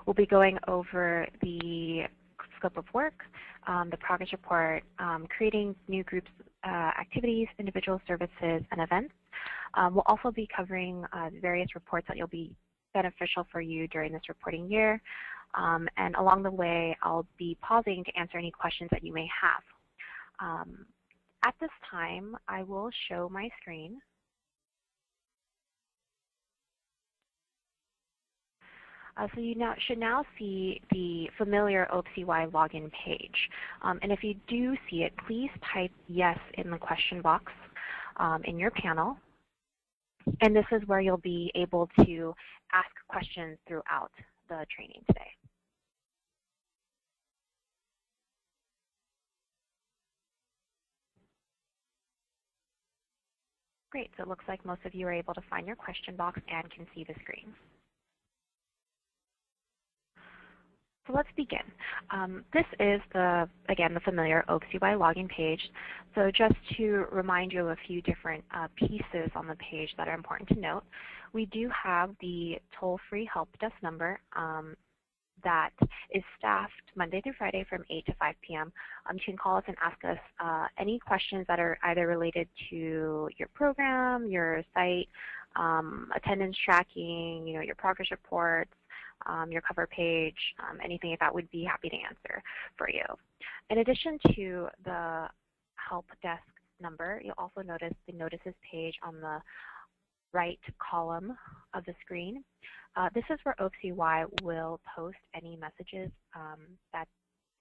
We'll be going over the scope of work, the progress report, creating new groups, activities, individual services, and events. We'll also be covering various reports that will be beneficial for you during this reporting year. And along the way, I'll be pausing to answer any questions that you may have. At this time, I will show my screen. So you should now see the familiar OPCY login page. And if you do see it, please type yes in the question box in your panel. And this is where you'll be able to ask questions throughout the training today. Great, so it looks like most of you are able to find your question box and can see the screen. So let's begin. This is, again, the familiar OPCY login page. So just to remind you of a few different pieces on the page that are important to note, we do have the toll-free help desk number that is staffed Monday through Friday from 8 to 5 p.m. You can call us and ask us any questions that are either related to your program, your site, attendance tracking, your progress reports, your cover page, anything like that, we'd be happy to answer for you. In addition to the help desk number, you'll also notice the notices page on the right column of the screen. This is where OPCY will post any messages that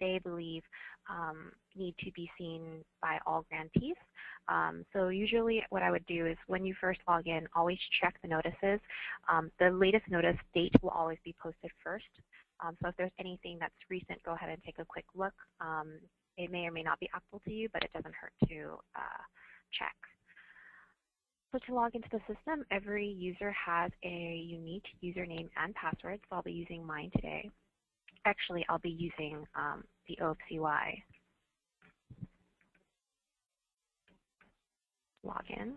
they believe need to be seen by all grantees. So usually what I would do is when you first log in, always check the notices. The latest notice date will always be posted first. So if there's anything that's recent, go ahead and take a quick look. It may or may not be applicable to you, but it doesn't hurt to check. So to log into the system, every user has a unique username and password, so I'll be using mine today. Actually, I'll be using the OPCY login.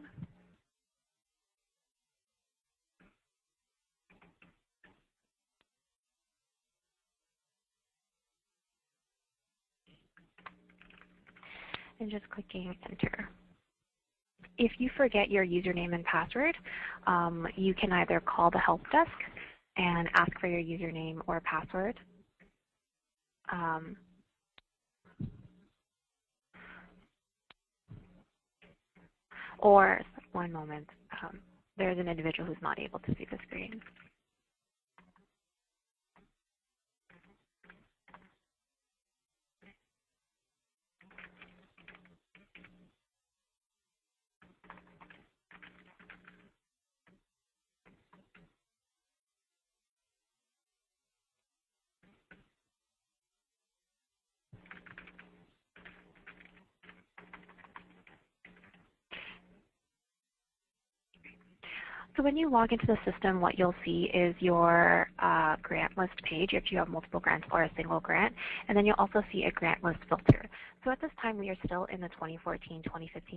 And just clicking enter. If you forget your username and password, you can either call the help desk and ask for your username or password. Or, one moment, there's an individual who's not able to see the screen. So when you log into the system, what you'll see is your grant list page if you have multiple grants or a single grant, and then you'll also see a grant list filter. So at this time, we are still in the 2014-2015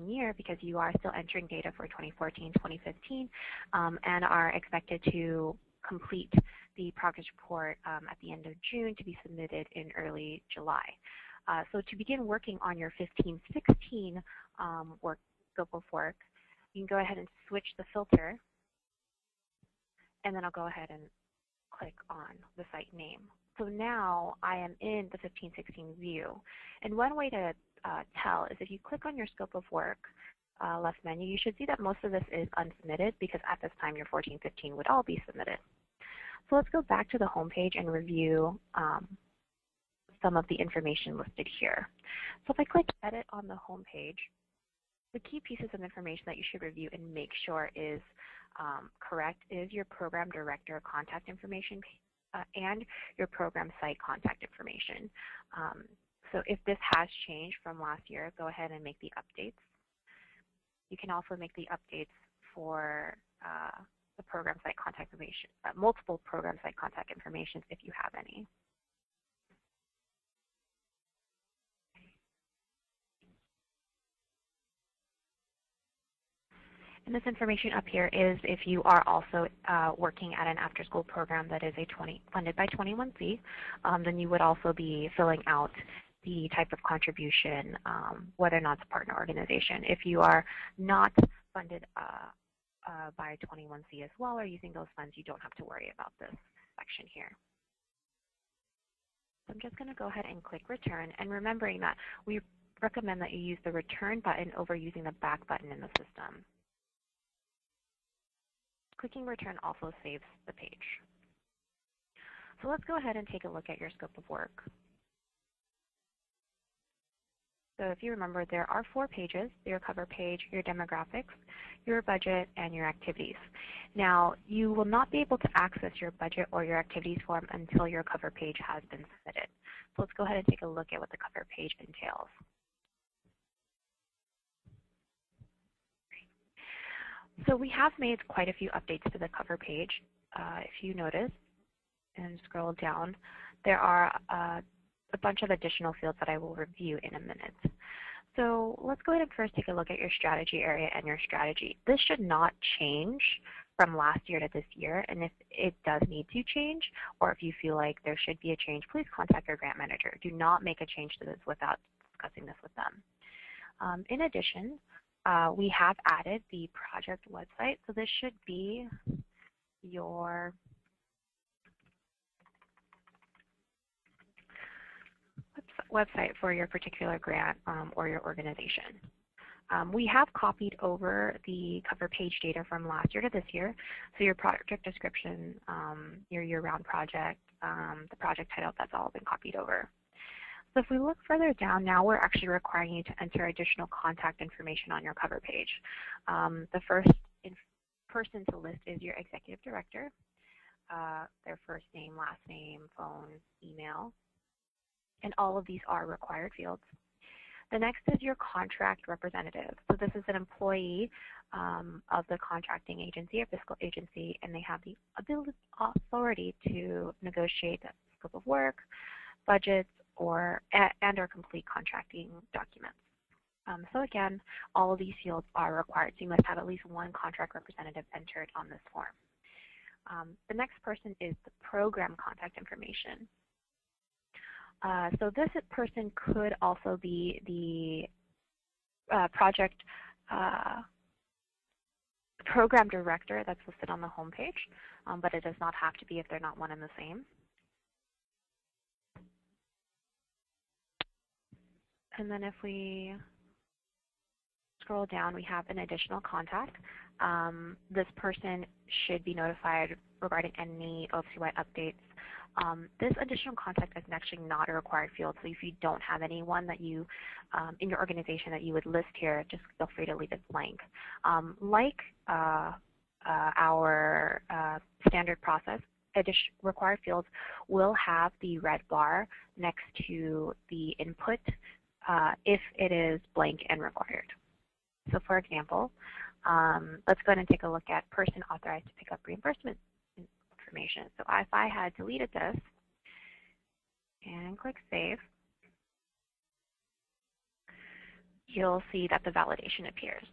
year because you are still entering data for 2014-2015 and are expected to complete the progress report at the end of June to be submitted in early July. So to begin working on your 15-16 scope of work, you can go ahead and switch the filter. And then I'll go ahead and click on the site name. So now I am in the 15-16 view. And one way to tell is if you click on your scope of work left menu, you should see that most of this is unsubmitted because at this time your 14-15 would all be submitted. So let's go back to the home page and review some of the information listed here. So if I click edit on the home page, the key pieces of information that you should review and make sure is correct is your program director contact information and your program site contact information. So if this has changed from last year, go ahead and make the updates. You can also make the updates for the program site contact information, multiple program site contact information if you have any. And this information up here is if you are also working at an after-school program that is funded by 21C, then you would also be filling out the type of contribution, whether or not it's a partner organization. If you are not funded by 21C as well or using those funds, you don't have to worry about this section here. So I'm just going to go ahead and click return, and remembering that we recommend that you use the return button over using the back button in the system. Clicking return also saves the page. So let's go ahead and take a look at your scope of work. So if you remember, there are 4 pages: your cover page, your demographics, your budget, and your activities. Now, you will not be able to access your budget or your activities form until your cover page has been submitted. So let's go ahead and take a look at what the cover page entails. So we have made quite a few updates to the cover page. If you notice and scroll down, there are a bunch of additional fields that I will review in a minute. So let's go ahead and first take a look at your strategy area and your strategy. This should not change from last year to this year, and if it does need to change, or if you feel like there should be a change, please contact your grant manager. Do not make a change to this without discussing this with them. In addition, we have added the project website, so this should be your website for your particular grant or your organization. We have copied over the cover page data from last year to this year. So your project description, your year-round project, the project title, that's all been copied over. So if we look further down, now we're actually requiring you to enter additional contact information on your cover page. The first person to list is your executive director, their first name, last name, phone, email, and all of these are required fields. The next is your contract representative. So this is an employee of the contracting agency or fiscal agency, and they have the authority to negotiate the scope of work, budgets, and or complete contracting documents. So again, all of these fields are required. So you must have at least one contract representative entered on this form. The next person is the program contact information. So this person could also be the project program director that's listed on the home page, but it does not have to be if they're not one and the same. And then if we scroll down, we have an additional contact. This person should be notified regarding any OFC-wide updates. This additional contact is actually not a required field, so if you don't have anyone that you, in your organization that you would list here, just feel free to leave it blank. Like our standard process, required fields will have the red bar next to the input if it is blank and required. So for example, let's go ahead and take a look at person authorized to pick up reimbursement information. So if I had deleted this and click Save, you'll see that the validation appears.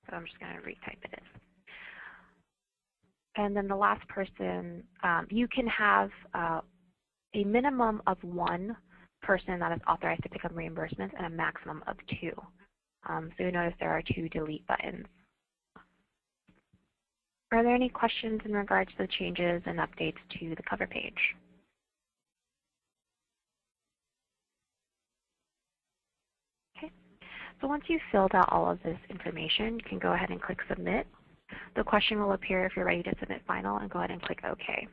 So I'm just going to retype it in. And then the last person, you can have a minimum of one person that is authorized to pick up reimbursements and a maximum of 2. So you notice there are 2 delete buttons. Are there any questions in regards to the changes and updates to the cover page? Okay. So once you've filled out all of this information, you can go ahead and click Submit. The question will appear if you're ready to submit final, and go ahead and click OK.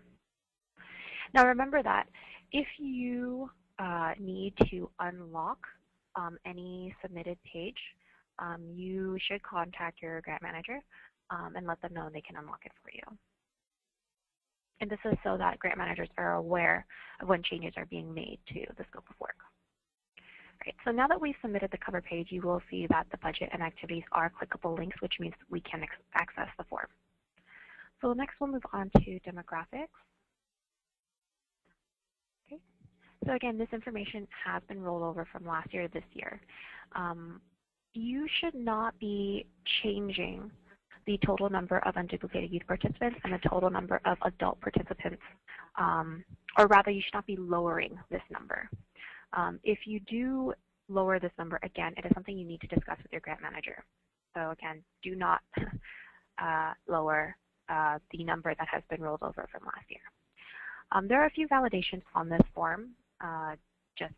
Now remember that if you need to unlock any submitted page, you should contact your grant manager and let them know they can unlock it for you. And this is so that grant managers are aware of when changes are being made to the scope of work. All right, so now that we've submitted the cover page, you will see that the budget and activities are clickable links, which means we can access the form. So next we'll move on to demographics. Okay. So again, this information has been rolled over from last year to this year. You should not be changing the total number of unduplicated youth participants and the total number of adult participants, or rather you should not be lowering this number. If you do lower this number, again, it is something you need to discuss with your grant manager. So again, do not lower the number that has been rolled over from last year. There are a few validations on this form, just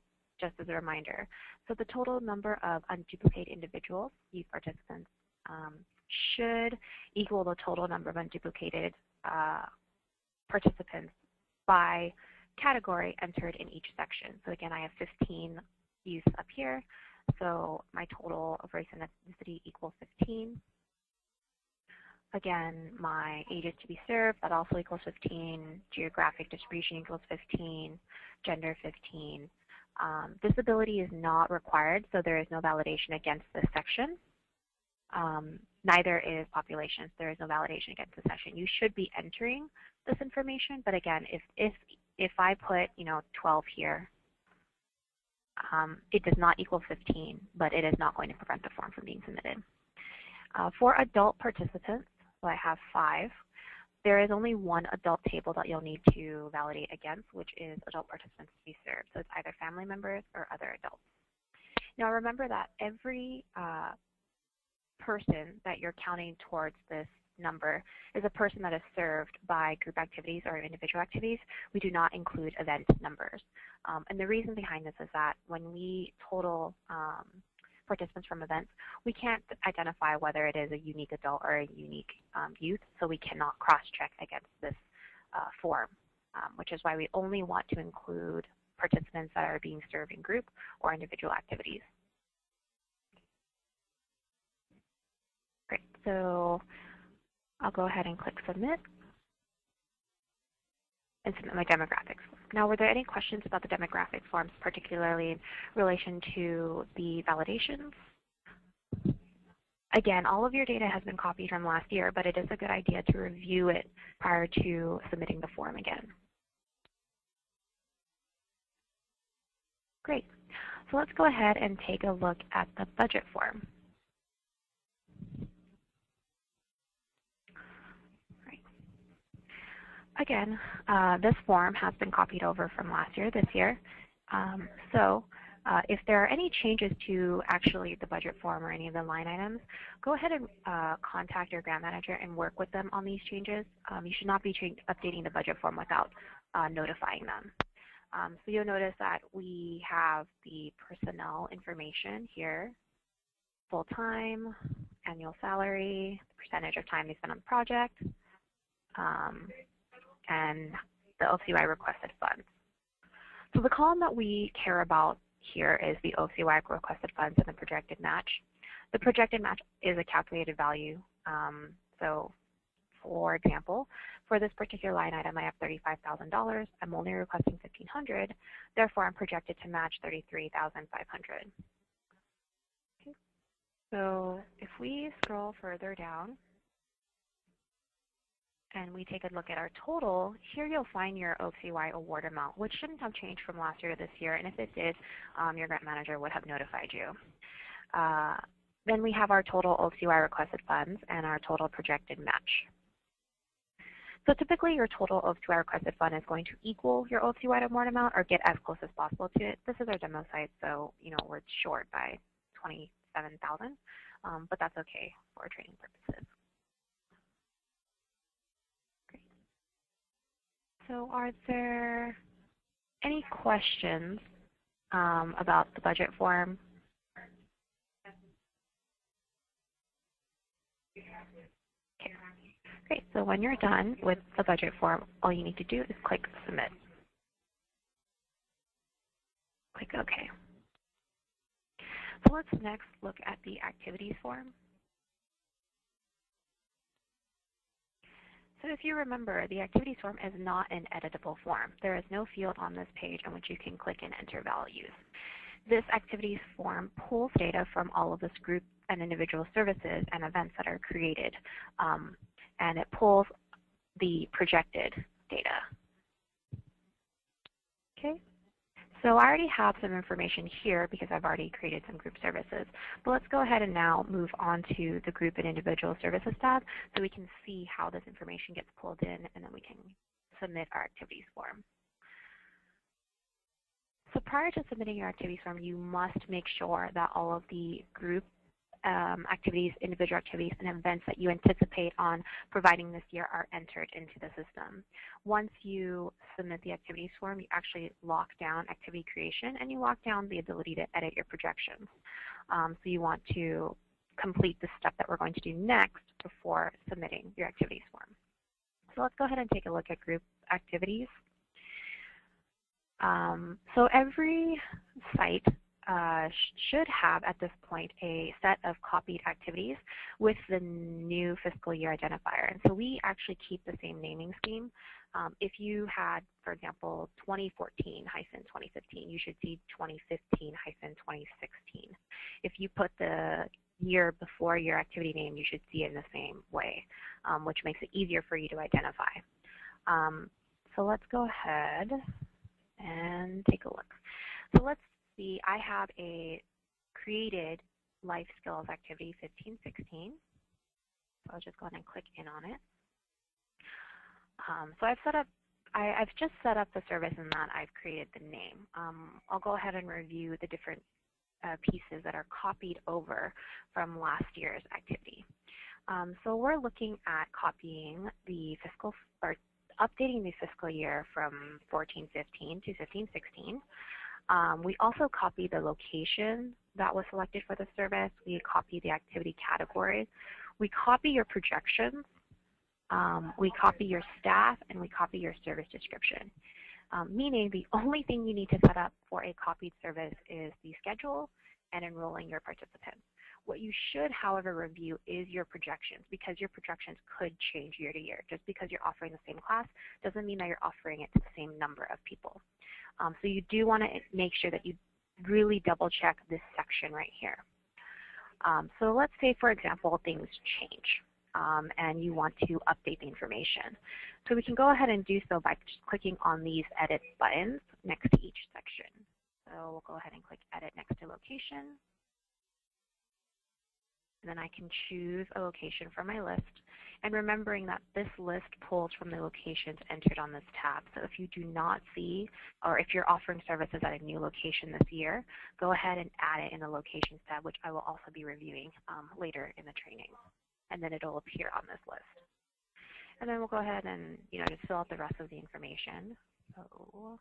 as a reminder. So the total number of unduplicated individuals, youth participants, should equal the total number of unduplicated participants by category entered in each section. So again, I have 15 youth up here. So my total of race and ethnicity equals 15. Again, my ages to be served, that also equals 15. Geographic distribution equals 15. Gender 15. Disability is not required, so there is no validation against this section. Neither is populations. There is no validation against this section. You should be entering this information, but again, if I put 12 here, it does not equal 15, but it is not going to prevent the form from being submitted. For adult participants, so I have 5. There is only one adult table that you'll need to validate against, which is adult participants to be served. So it's either family members or other adults. Now remember that every person that you're counting towards this number is a person that is served by group activities or individual activities. We do not include event numbers. And the reason behind this is that when we total participants from events, we can't identify whether it is a unique adult or a unique youth, so we cannot cross-check against this form, which is why we only want to include participants that are being served in group or individual activities. Great, so I'll go ahead and click Submit and submit my demographics. Now, were there any questions about the demographic forms, particularly in relation to the validations? Again, all of your data has been copied from last year, but it is a good idea to review it prior to submitting the form again. Great. So let's go ahead and take a look at the budget form. Again, this form has been copied over from last year, this year. If there are any changes to actually the budget form or any of the line items, go ahead and contact your grant manager and work with them on these changes. You should not be updating the budget form without notifying them. So you'll notice that we have the personnel information here, full-time, annual salary, the percentage of time they spend on the project, and the OCY requested funds. So the column that we care about here is the OCY requested funds and the projected match. The projected match is a calculated value. So for example, for this particular line item, I have $35,000. I'm only requesting $1,500. Therefore, I'm projected to match $33,500. Okay. So if we scroll further down, and we take a look at our total, here you'll find your OCY award amount, which shouldn't have changed from last year to this year, and if it did, your grant manager would have notified you. Then we have our total OCY requested funds and our total projected match. So typically your total OCY requested fund is going to equal your OCY award amount or get as close as possible to it. This is our demo site, so we're short by $27,000, but that's okay for training purposes. So are there any questions about the budget form? Okay. Great. So when you're done with the budget form, all you need to do is click Submit. Click OK. So let's next look at the activities form. So if you remember, the activities form is not an editable form. There is no field on this page in which you can click and enter values. This activities form pulls data from all of this group and individual services and events that are created, and it pulls the projected data. Okay, So I already have some information here because I've already created some group services. But let's go ahead and now move on to the group and individual services tab so we can see how this information gets pulled in, and then we can submit our activities form. So prior to submitting your activities form, you must make sure that all of the group activities, individual activities, and events that you anticipate on providing this year are entered into the system. Once you submit the activities form, you actually lock down activity creation and you lock down the ability to edit your projections. So you want to complete the step that we're going to do next before submitting your activities form. So let's go ahead and take a look at group activities. So every site should have at this point a set of copied activities with the new fiscal year identifier. And so we actually keep the same naming scheme. If you had, for example, 2014-2015, you should see 2015-2016. If you put the year before your activity name, you should see it in the same way, which makes it easier for you to identify. So let's go ahead and take a look. So let's see, I have a created life skills activity 15-16. So I'll just go ahead and click in on it. So I've just set up the service in that I've created the name. I'll go ahead and review the different pieces that are copied over from last year's activity. So we're looking at copying the fiscal, or updating the fiscal year from 14-15 to 15-16. We also copy the location that was selected for the service. We copy the activity categories. We copy your projections. We copy your staff, and we copy your service description. Meaning the only thing you need to set up for a copied service is the schedule and enrolling your participants. What you should, however, review is your projections, because your projections could change year to year. Just because you're offering the same class doesn't mean that you're offering it to the same number of people. So you do want to make sure that you really double check this section right here. So let's say, for example, things change and you want to update the information. So we can go ahead and do so by just clicking on these edit buttons next to each section. So we'll go ahead and click edit next to location. And then I can choose a location from my list. And remembering that this list pulls from the locations entered on this tab. So if you do not see, or if you're offering services at a new location this year, go ahead and add it in the locations tab, which I will also be reviewing later in the training. And then it'll appear on this list. And then we'll go ahead and just fill out the rest of the information. So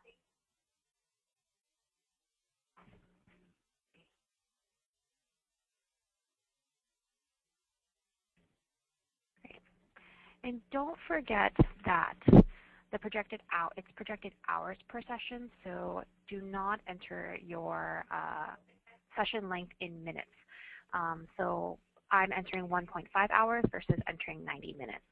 and don't forget that it's projected hours per session, so do not enter your session length in minutes. So I'm entering 1.5 hours versus entering 90 minutes.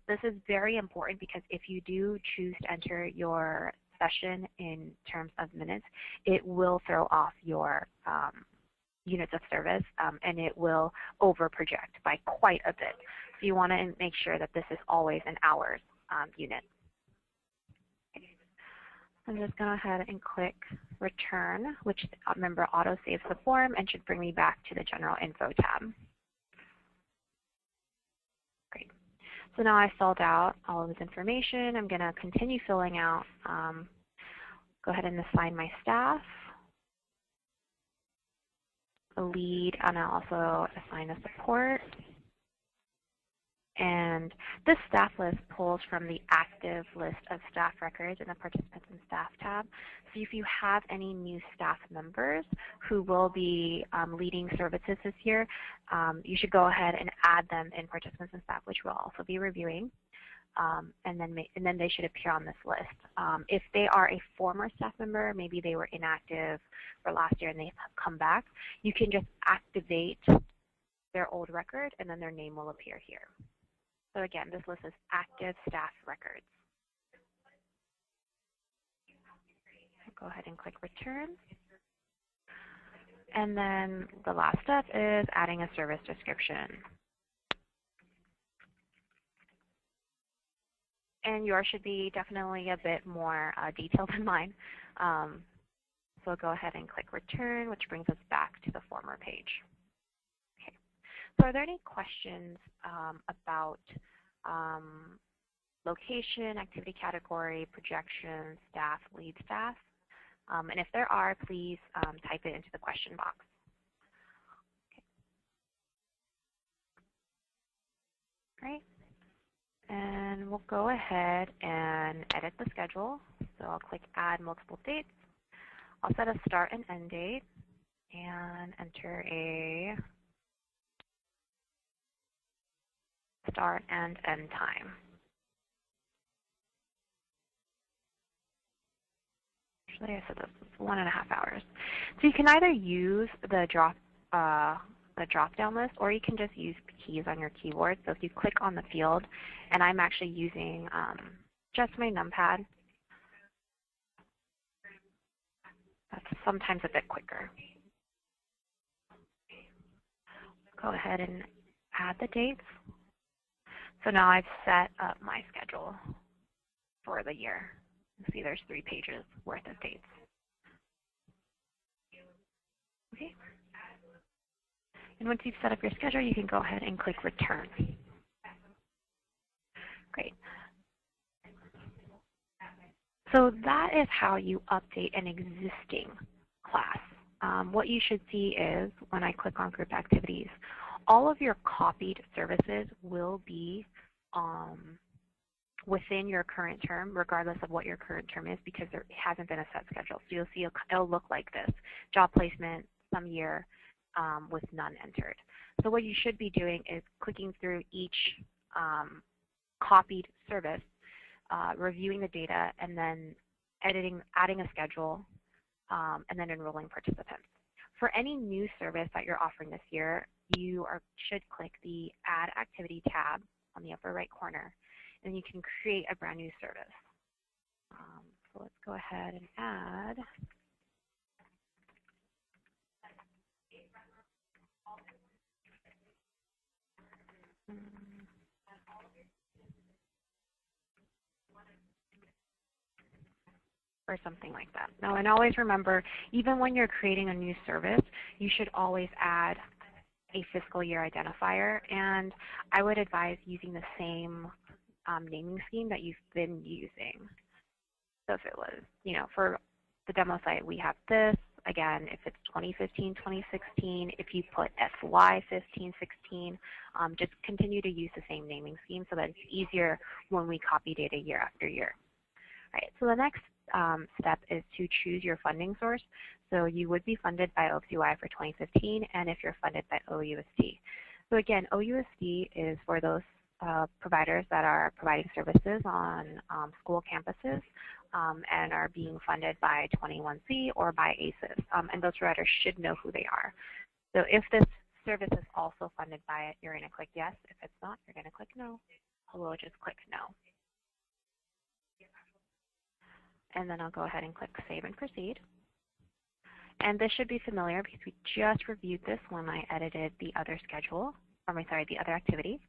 This is very important because if you do choose to enter your session in terms of minutes, it will throw off your units of service, and it will over-project by quite a bit. So you want to make sure that this is always an hours unit. Okay. I'm just going to go ahead and click Return, which remember auto-saves the form and should bring me back to the General Info tab. Great. So now I filled out all of this information. I'm going to continue filling out. Go ahead and assign my staff, a lead, and I'll also assign a support. And this staff list pulls from the active list of staff records in the Participants and Staff tab. So if you have any new staff members who will be leading services this year, you should go ahead and add them in Participants and Staff, which we'll also be reviewing. And then they should appear on this list. If they are a former staff member, maybe they were inactive for last year and they've come back, you can just activate their old record and then their name will appear here. So again, this list is active staff records. Go ahead and click Return. And then the last step is adding a service description. And yours should be definitely a bit more detailed than mine. So go ahead and click return, which brings us back to the former page. Okay. So are there any questions about location, activity category, projections, staff, lead staff? And if there are, please type it into the question box. Okay. Great. And we'll go ahead and edit the schedule. So I'll click Add Multiple Dates. I'll set a start and end date and enter a start and end time. Actually, I said this was 1.5 hours. So you can either use the drop-down list, or you can just use keys on your keyboard. So if you click on the field, and I'm actually using just my numpad, that's sometimes a bit quicker. Go ahead and add the dates. So now I've set up my schedule for the year. You see there's 3 pages worth of dates. Okay. And once you've set up your schedule, you can go ahead and click return. Great. So that is how you update an existing class. What you should see is when I click on group activities, all of your copied services will be within your current term, regardless of what your current term is, because there hasn't been a set schedule. So you'll see it'll look like this: job placement, some year, with none entered. So what you should be doing is clicking through each copied service, reviewing the data, and then adding a schedule, and then enrolling participants. For any new service that you're offering this year, you should click the Add Activity tab on the upper right corner, and you can create a brand new service. So let's go ahead and add or something like that. Now, and always remember, even when you're creating a new service, you should always add a fiscal year identifier, and I would advise using the same naming scheme that you've been using. So if it was, for the demo site, we have this. Again, if it's 2015, 2016, if you put FY 15, 16, just continue to use the same naming scheme so that it's easier when we copy data year after year. All right, so the next step is to choose your funding source. So you would be funded by OPCY for 2015, and if you're funded by OUSD. So again, OUSD is for those providers that are providing services on school campuses and are being funded by 21C or by ACES. And those providers should know who they are. So if this service is also funded by it, you're going to click yes. If it's not, you're going to click no. Or we'll just click no. And then I'll go ahead and click Save and Proceed. And this should be familiar because we just reviewed this when I edited the other schedule, the other activity.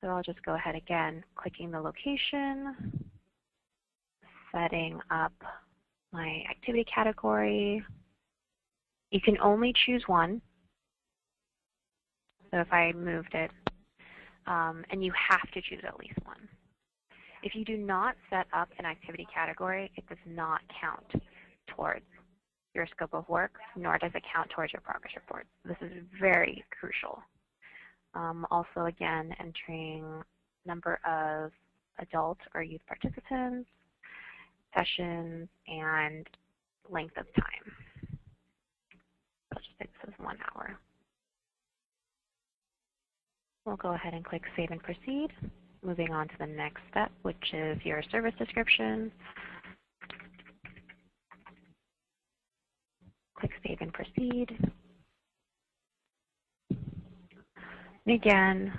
So I'll just go ahead again, clicking the location, setting up my activity category. You can only choose one. So if I moved it, and you have to choose at least one. If you do not set up an activity category, it does not count towards your scope of work, nor does it count towards your progress report. This is very crucial. Also, again, entering number of adult or youth participants, sessions, and length of time. I'll just say this is 1 hour. We'll go ahead and click Save and Proceed. Moving on to the next step, which is your service description. Click Save and Proceed. And again,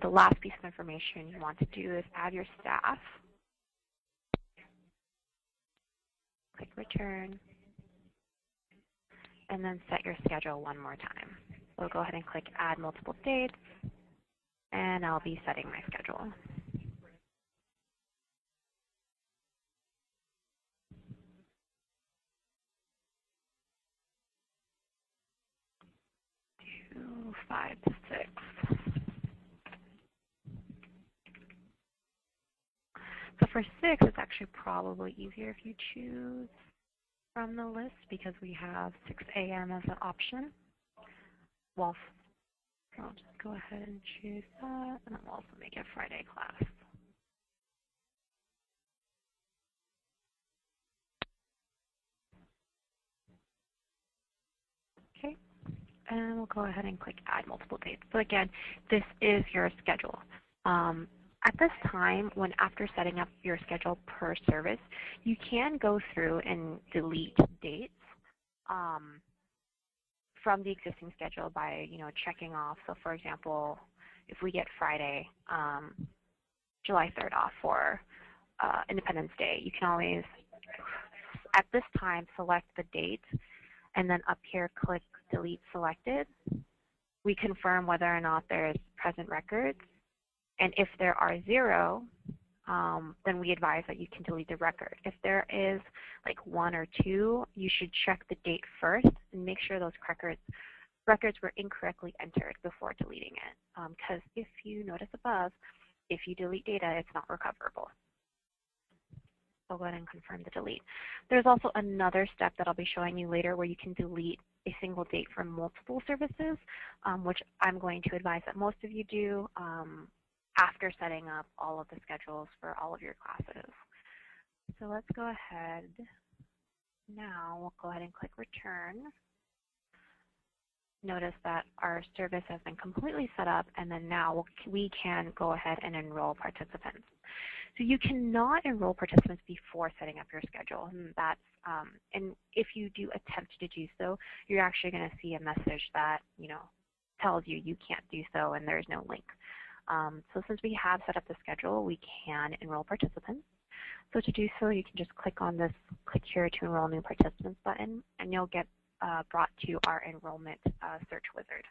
the last piece of information you want to do is add your staff. Click Return. And then set your schedule one more time. So go ahead and click Add Multiple Dates. And I'll be setting my schedule. 5 to 6. So for 6, it's actually probably easier if you choose from the list because we have 6 a.m. as an option. Well, I'll just go ahead and choose that, and I'll also make it Friday class. Okay, and we'll go ahead and click Add Multiple Dates. So again, this is your schedule. At this time, after setting up your schedule per service, you can go through and delete dates from the existing schedule by checking off. So for example, if we get Friday, July 3rd off for Independence Day, you can always, at this time, select the date and then up here click Delete Selected. We confirm whether or not there's present records. And if there are 0, then we advise that you can delete the record. If there is like 1 or 2, you should check the date first and make sure those records were incorrectly entered before deleting it. Because if you notice above, if you delete data, it's not recoverable. So go ahead and confirm the delete. There's also another step that I'll be showing you later where you can delete a single date from multiple services, which I'm going to advise that most of you do after setting up all of the schedules for all of your classes. So let's go ahead. Now we'll go ahead and click Return. Notice that our service has been completely set up, and then now we can go ahead and enroll participants. So you cannot enroll participants before setting up your schedule. And if you do attempt to do so, you're actually going to see a message that tells you you can't do so and there's no link. So since we have set up the schedule, we can enroll participants. So to do so, you can just click on this Click Here to Enroll New Participants button, and you'll get brought to our enrollment search wizard.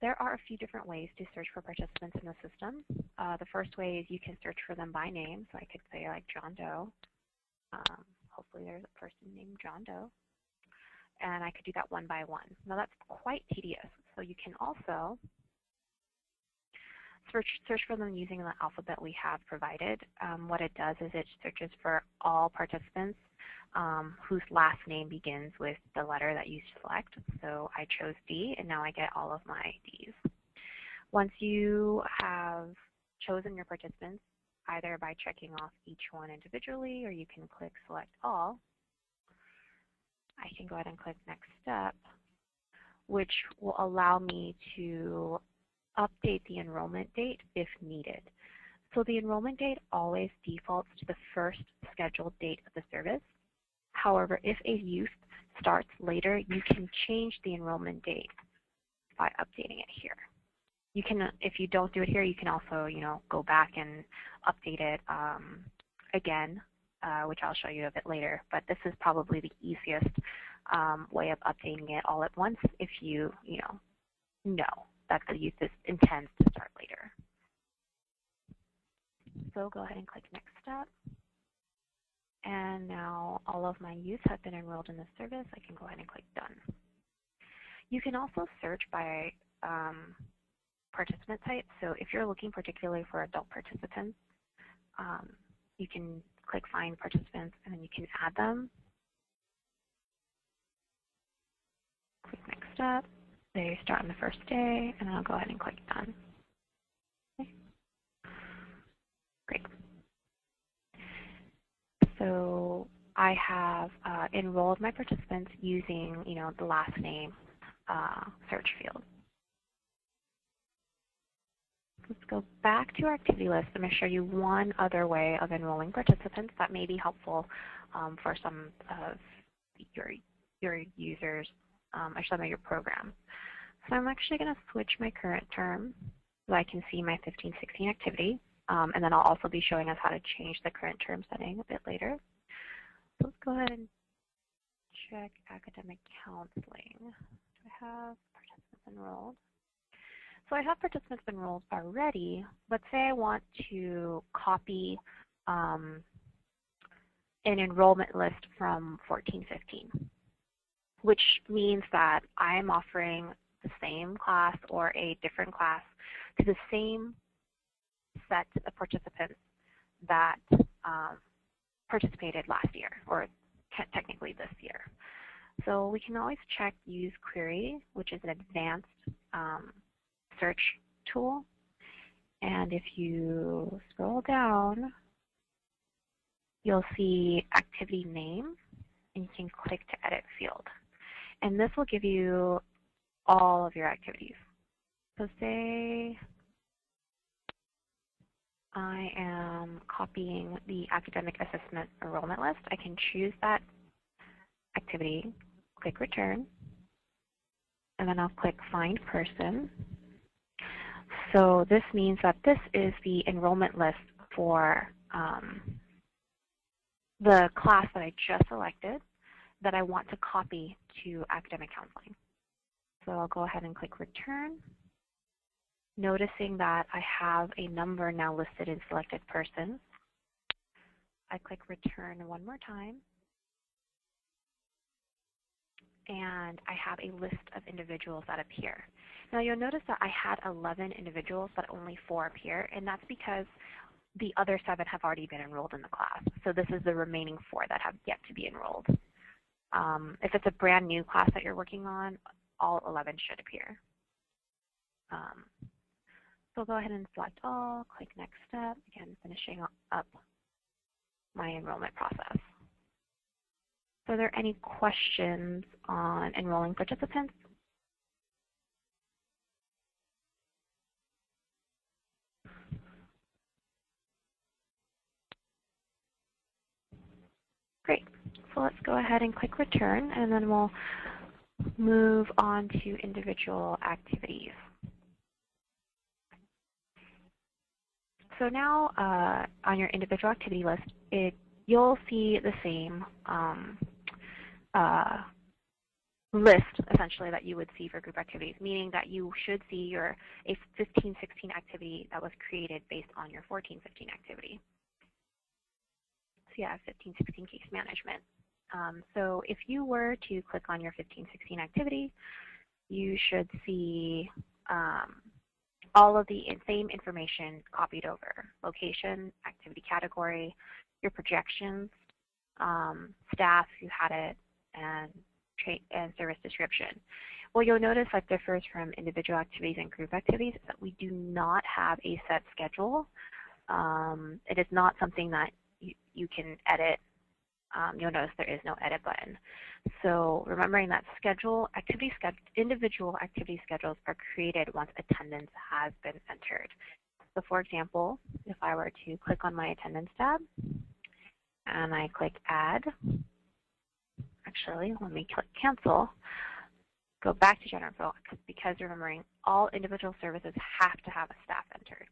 There are a few different ways to search for participants in the system. The first way is you can search for them by name. So I could say like John Doe. Hopefully there's a person named John Doe. And I could do that one by one. Now that's quite tedious. So you can also search for them using the alphabet we have provided. What it does is it searches for all participants whose last name begins with the letter that you select. So I chose D, and now I get all of my Ds. Once you have chosen your participants, either by checking off each one individually, or you can click Select All, I can go ahead and click Next Step, which will allow me to update the enrollment date if needed. So the enrollment date always defaults to the first scheduled date of the service. However, if a youth starts later, you can change the enrollment date by updating it here. You can, if you don't do it here, you can also, go back and update it again, which I'll show you a bit later. But this is probably the easiest way of updating it all at once if you, know that the youth intends to start later. So go ahead and click Next Step. And now all of my youth have been enrolled in this service. I can go ahead and click Done. You can also search by participant type. So if you're looking particularly for adult participants, you can click Find Participants, and then you can add them. Click Next Step. They start on the first day, and then I'll go ahead and click Done. Okay. Great. So I have enrolled my participants using, the last name search field. Let's go back to our activity list. I'm going to show you one other way of enrolling participants that may be helpful for some of your users or some of your programs. So I'm actually going to switch my current term so I can see my 15-16 activity. And then I'll also be showing us how to change the current term setting a bit later. So let's go ahead and check academic counseling. Do I have participants enrolled? So I have participants enrolled already, but say I want to copy an enrollment list from 14-15, which means that I'm offering the same class or a different class to the same set of participants that participated last year, or technically this year. So we can always check Use Query, which is an advanced search tool. And if you scroll down, you'll see activity name, and you can click to edit field. And this will give you all of your activities. So say I am copying the academic assessment enrollment list. I can choose that activity, click return, and then I'll click find person. So this means that this is the enrollment list for the class that I just selected that I want to copy to academic counseling. So I'll go ahead and click return, noticing that I have a number now listed in selected persons. I click return one more time, and I have a list of individuals that appear. Now you'll notice that I had 11 individuals, but only 4 appear, and that's because the other 7 have already been enrolled in the class. So this is the remaining 4 that have yet to be enrolled. If it's a brand new class that you're working on, all 11 should appear. So I'll go ahead and select all, click next step, again finishing up my enrollment process. So are there any questions on enrolling participants? Great. So let's go ahead and click return, and then we'll move on to individual activities. So now on your individual activity list, you'll see the same list, essentially, that you would see for group activities, meaning that you should see a 15-16 activity that was created based on your 14-15 activity. So you have 15-16 case management. So if you were to click on your 15-16 activity, you should see all of the same information copied over: location, activity category, your projections, staff who had it, and service description. What you'll notice that differs from individual activities and group activities is that we do not have a set schedule. It is not something that you can edit. You'll notice there is no edit button. So remembering that individual activity schedules are created once attendance has been entered. So for example, if I were to click on my attendance tab and I click add, actually let me click cancel, go back to general info, because remembering all individual services have to have a staff entered.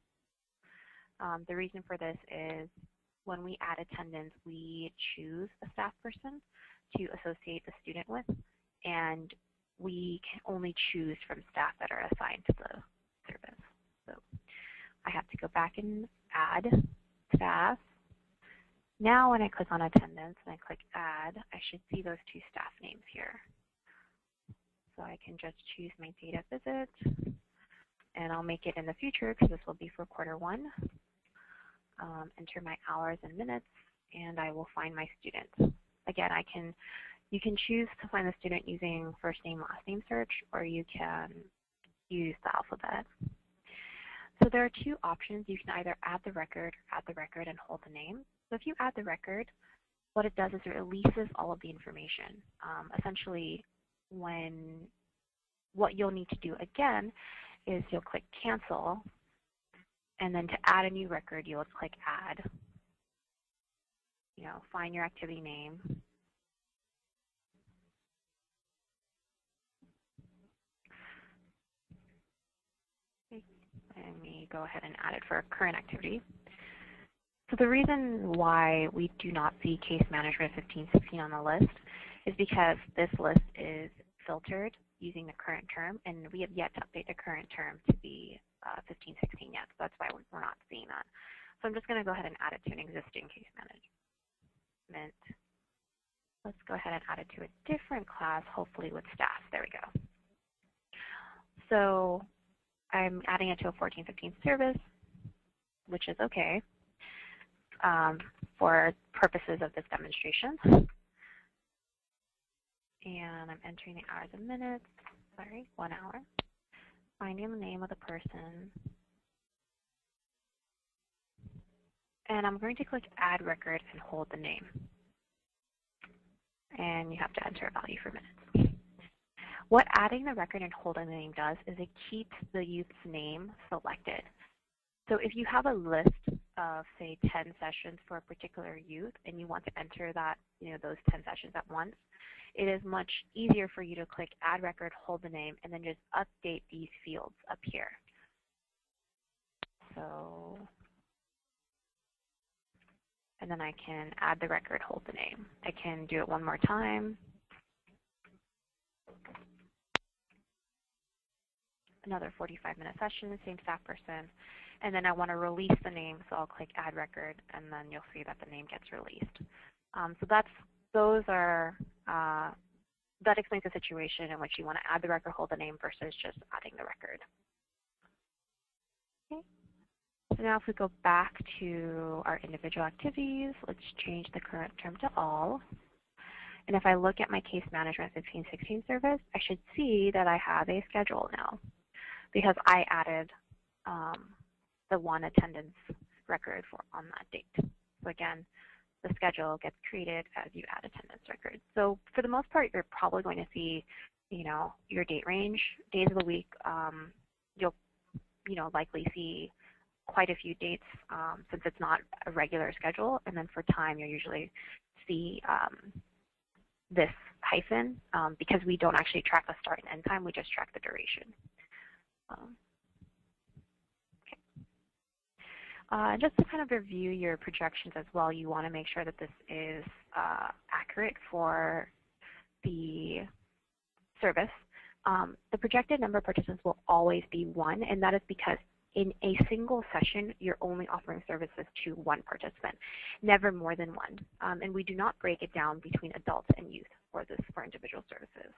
The reason for this is when we add attendance, we choose a staff person to associate the student with, and we can only choose from staff that are assigned to the service. So I have to go back and add staff. Now when I click on attendance and I click add, I should see those 2 staff names here. So I can just choose my date of visit, and I'll make it in the future because this will be for quarter 1. Enter my hours and minutes, and I will find my student. Again, you can choose to find the student using first name, last name search, or you can use the alphabet. So there are 2 options. You can either add the record and hold the name. So if you add the record, what it does is it releases all of the information. Essentially, what you'll need to do again is you'll click cancel, and then to add a new record, you'll click add. Find your activity name. Let me go ahead and add it for a current activity. So the reason why we do not see case management 15-16 on the list is because this list is filtered using the current term, and we have yet to update the current term to be 15-16 yet, so that's why we're not seeing that. So I'm just going to go ahead and add it to an existing case management. Let's go ahead and add it to a different class, hopefully with staff. There we go. So I'm adding it to a 14-15 service, which is okay for purposes of this demonstration. And I'm entering the hours and minutes, 1 hour. Finding the name of the person. And I'm going to click Add Record and hold the name. And you have to enter a value for minutes. What adding the record and holding the name does is it keeps the youth's name selected. So if you have a list of, say, 10 sessions for a particular youth and you want to enter that, those 10 sessions at once, it is much easier for you to click Add Record, hold the name, and then just update these fields up here. So, and then I can add the record, hold the name. I can do it one more time. Another 45-minute session, same staff person. And then I want to release the name, so I'll click Add Record, and then you'll see that the name gets released. That explains the situation in which you want to add the record, hold the name, versus just adding the record. Okay. So now if we go back to our individual activities, let's change the current term to all. And if I look at my case management 15-16 service, I should see that I have a schedule now because I added the one attendance record on that date. So again, the schedule gets created as you add attendance records. So for the most part, you're probably going to see, your date range, days of the week. You'll, likely see quite a few dates since it's not a regular schedule. And then for time, you'll usually see this hyphen because we don't actually track the start and end time. We just track the duration. Just to kind of review your projections as well, you want to make sure that this is accurate for the service. The projected number of participants will always be 1, and that is because in a single session, you're only offering services to 1 participant, never more than 1. And we do not break it down between adults and youth for individual services.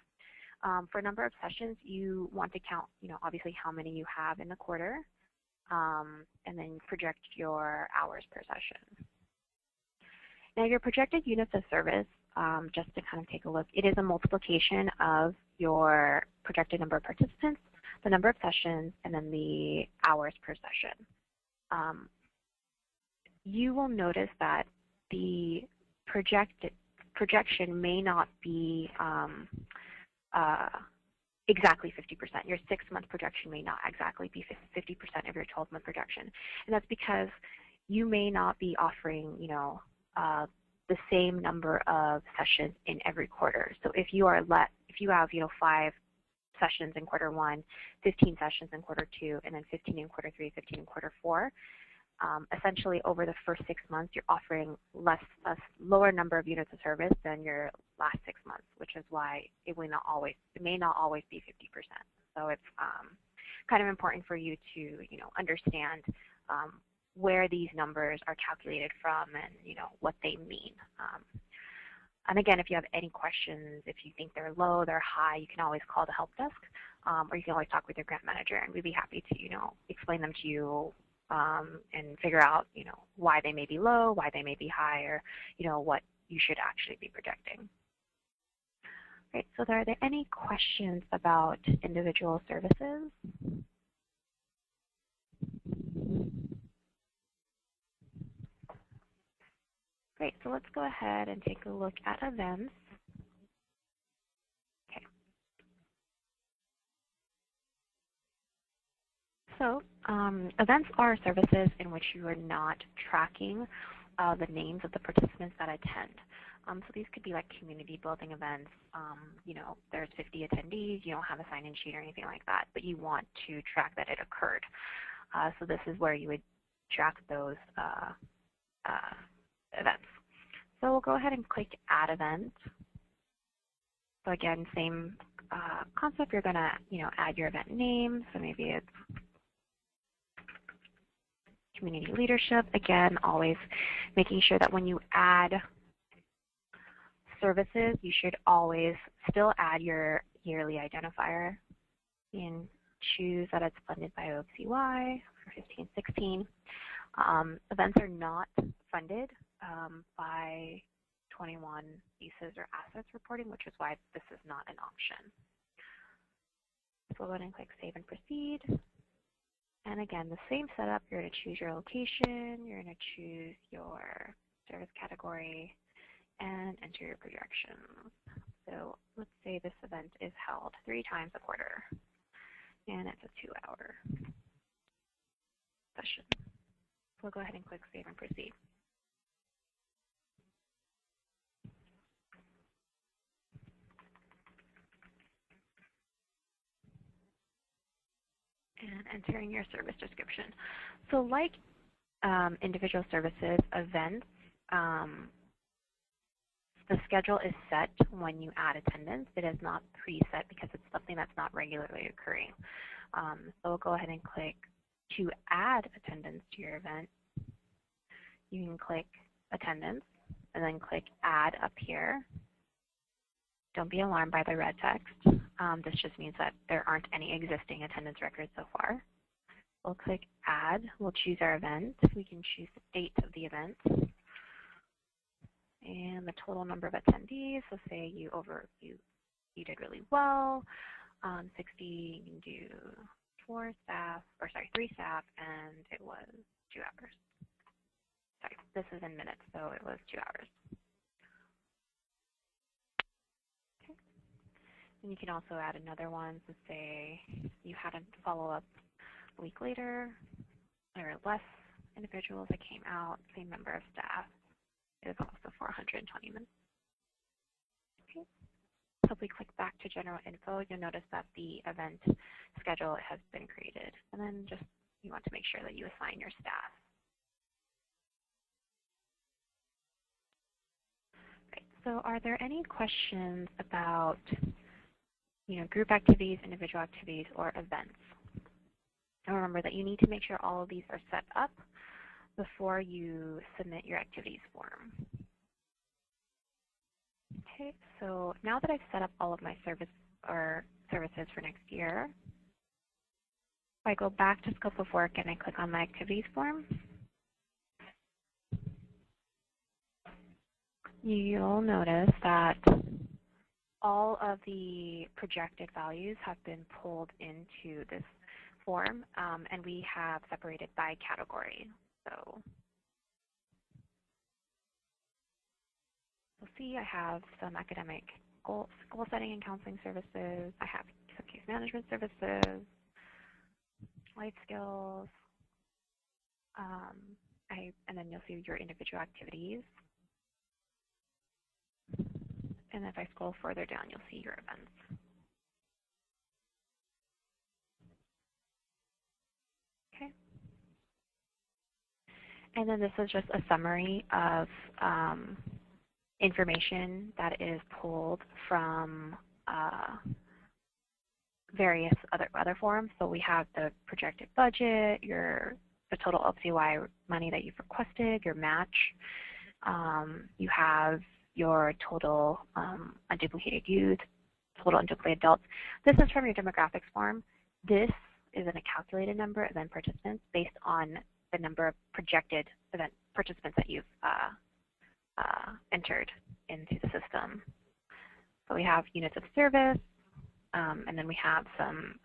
For number of sessions, you want to count, obviously how many you have in the quarter, and then project your hours per session. Now your projected units of service, just to kind of take a look, it is a multiplication of your projected number of participants, the number of sessions, and then the hours per session. You will notice that the projection may not be exactly 50%. Your 6-month projection may not exactly be 50% of your 12-month projection. And that's because you may not be offering, the same number of sessions in every quarter. So if you have, 5 sessions in quarter 1, 15 sessions in quarter 2, and then 15 in quarter 3, 15 in quarter 4, essentially over the first 6 months, you're offering a lower number of units of service than your last 6 months, which is why it may not always be 50%. So it's kind of important for you to, understand where these numbers are calculated from and, what they mean. And again, if you have any questions, if you think they're low, they're high, you can always call the help desk, or you can always talk with your grant manager, and we'd be happy to, explain them to you and figure out, why they may be low, why they may be high, or, what you should actually be projecting. Great. So are there any questions about individual services? Great. So let's go ahead and take a look at events. Okay. So events are services in which you are not tracking the names of the participants that attend. So these could be like community building events. There's 50 attendees. You don't have a sign-in sheet or anything like that, but you want to track that it occurred. So this is where you would track those events. So we'll go ahead and click Add Event. So again, same concept. You're going to add your event name. So maybe it's community leadership. Again, always making sure that when you add services, you should always still add your yearly identifier in choose that it's funded by OFCY for 15-16. Events are not funded by 21 uses or assets reporting, which is why this is not an option. So we'll go ahead and click Save and Proceed. And again, the same setup. You're going to choose your location, you're going to choose your service category, and enter your projections. So let's say this event is held 3 times a quarter, and it's a 2-hour session. So we'll go ahead and click Save and Proceed. And entering your service description. So like individual services, events, the schedule is set when you add attendance. It is not preset because it's something that's not regularly occurring. So we'll go ahead and click to add attendance to your event. You can click attendance and then click add up here. Don't be alarmed by the red text. This just means that there aren't any existing attendance records so far. We'll click add. We'll choose our event. We can choose the date of the event and the total number of attendees. So say you did really well. 60, you can do 3 staff, and it was 2 hours. Sorry, this is in minutes, so it was 2 hours. Okay. And you can also add another one. So say you had a follow-up a week later. There were less individuals that came out, same number of staff. It was also 420 minutes. Okay. So if we click back to general info, you'll notice that the event schedule has been created. And then just you want to make sure that you assign your staff. Right. So are there any questions about group activities, individual activities, or events? And remember that you need to make sure all of these are set up before you submit your activities form. Okay, so now that I've set up all of my services for next year, if I go back to Scope of Work and I click on my activities form, you'll notice that all of the projected values have been pulled into this form, and we have separated by category. So you'll see I have some academic goal setting and counseling services. I have some case management services, life skills, and then you'll see your individual activities. And if I scroll further down, you'll see your events. Okay. And then this is just a summary of information that is pulled from various other forms. So we have the projected budget, the total OFCY money that you've requested, your match. You have your total unduplicated youth, total unduplicated adults. This is from your demographics form. This is a calculated number of event participants based on the number of projected event participants that you've entered into the system. So we have units of service, and then we have some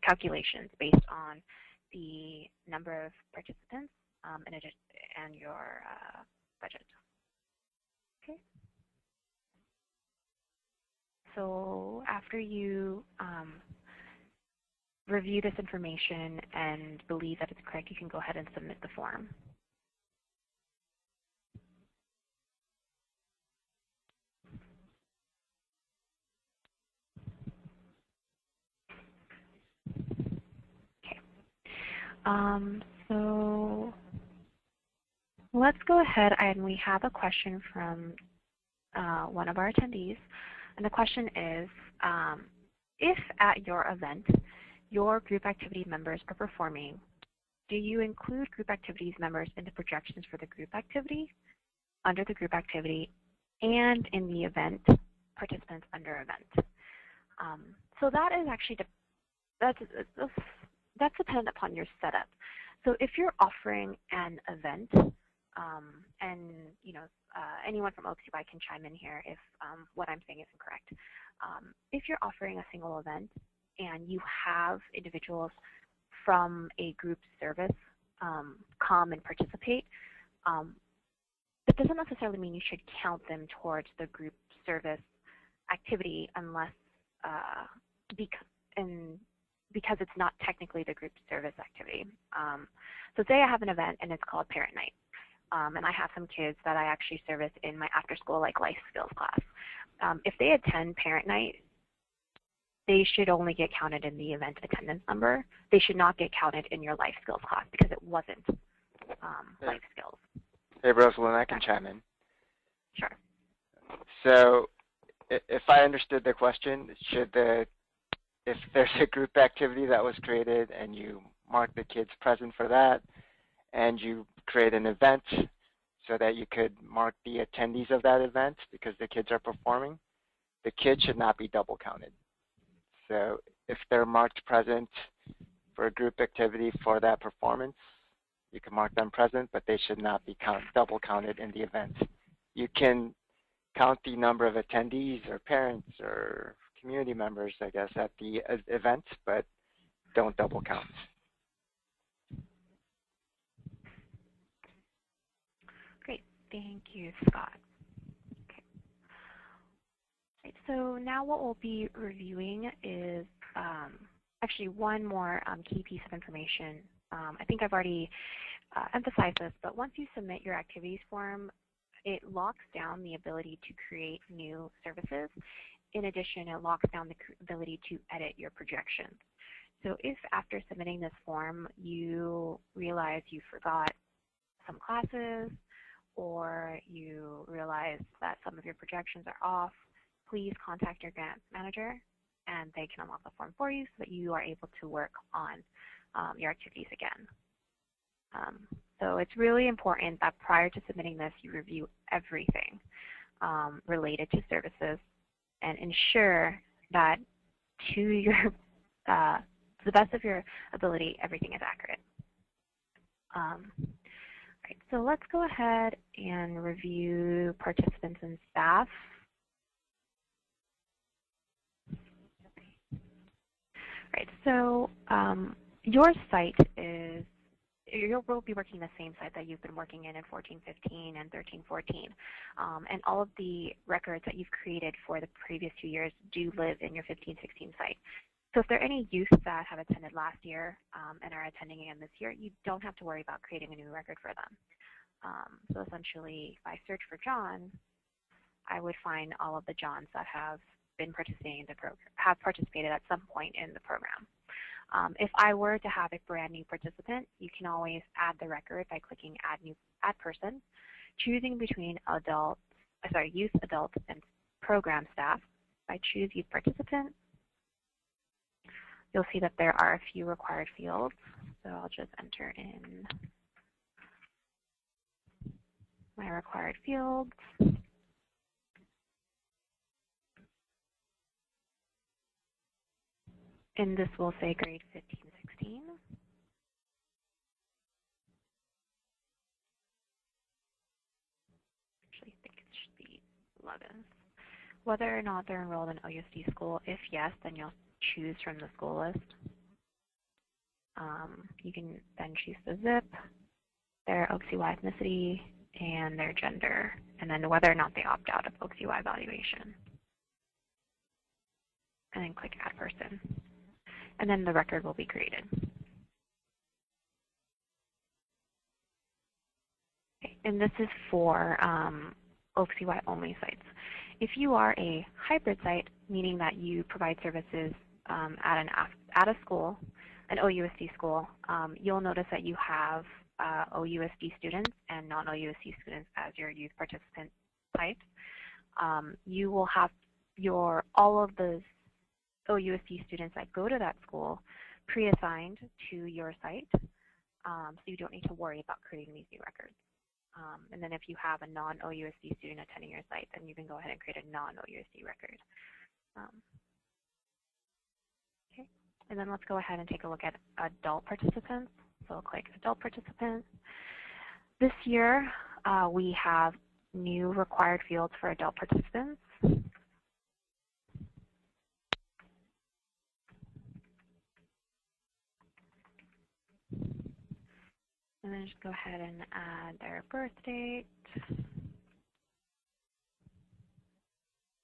calculations based on the number of participants and your budget. Okay. So after you review this information and believe that it's correct, you can go ahead and submit the form. Okay. So let's go ahead, and we have a question from one of our attendees. And the question is, if at your event, your group activity members are performing, do you include group activities members in the projections for the group activity, under the group activity, and in the event participants under event? So that is actually that's dependent upon your setup. So if you're offering an event, and anyone from OaksUI can chime in here if what I'm saying is incorrect. If you're offering a single event and you have individuals from a group service come and participate, that doesn't necessarily mean you should count them towards the group service activity unless because it's not technically the group service activity. So say I have an event and it's called Parent Night, and I have some kids that I actually service in my after-school life skills class. If they attend Parent Night, they should only get counted in the event attendance number. They should not get counted in your life skills class because it wasn't life skills. Hey, Rosalind, I can chime in. Sure. So if I understood the question, if there's a group activity that was created and you mark the kids present for that, and you create an event so that you could mark the attendees of that event because the kids are performing, the kids should not be double counted. So if they're marked present for a group activity for that performance, you can mark them present, but they should not be double counted in the event. You can count the number of attendees or parents or community members, I guess, at the event, but don't double count. Great, thank you, Scott. Okay. Right, so now what we'll be reviewing is actually one more key piece of information. I think I've already emphasized this, but once you submit your activities form, it locks down the ability to create new services. In addition, it locks down the ability to edit your projections. So if after submitting this form you realize you forgot some classes or you realize that some of your projections are off, please contact your grant manager and they can unlock the form for you so that you are able to work on your activities again. So it's really important that prior to submitting this, you review everything related to services and ensure that to your the best of your ability, everything is accurate. Right, so let's go ahead and review participants and staff. Right, so your site is, you'll be working the same site that you've been working in 14-15 and 13-14. And all of the records that you've created for the previous 2 years do live in your 15-16 site. So if there are any youth that have attended last year and are attending again this year, you don't have to worry about creating a new record for them. So essentially, if I search for John, I would find all of the Johns that have been participating in the program, have participated at some point in the program. If I were to have a brand new participant, you can always add the record by clicking Add Person, choosing between youth, adult, and program staff. If I choose Youth Participant, you'll see that there are a few required fields. So I'll just enter in my required fields. And this will say grade 15-16. Actually, I think it should be 11th. Whether or not they're enrolled in OUSD school, if yes, then you'll choose from the school list. You can then choose the zip, their OaksUI ethnicity, and their gender, and then whether or not they opt out of OaksUI evaluation. And then click Add Person. And then the record will be created. Okay, and this is for OaksUI only sites. If you are a hybrid site, meaning that you provide services at a school, an OUSD school, you'll notice that you have OUSD students and non-OUSD students as your youth participant types. You will have all of those OUSD students that go to that school pre-assigned to your site, so you don't need to worry about creating these new records. And then if you have a non-OUSD student attending your site, then you can go ahead and create a non-OUSD record. Okay. And then let's go ahead and take a look at adult participants. So we'll click adult participants. This year, we have new required fields for adult participants. And then just go ahead and add their birth date,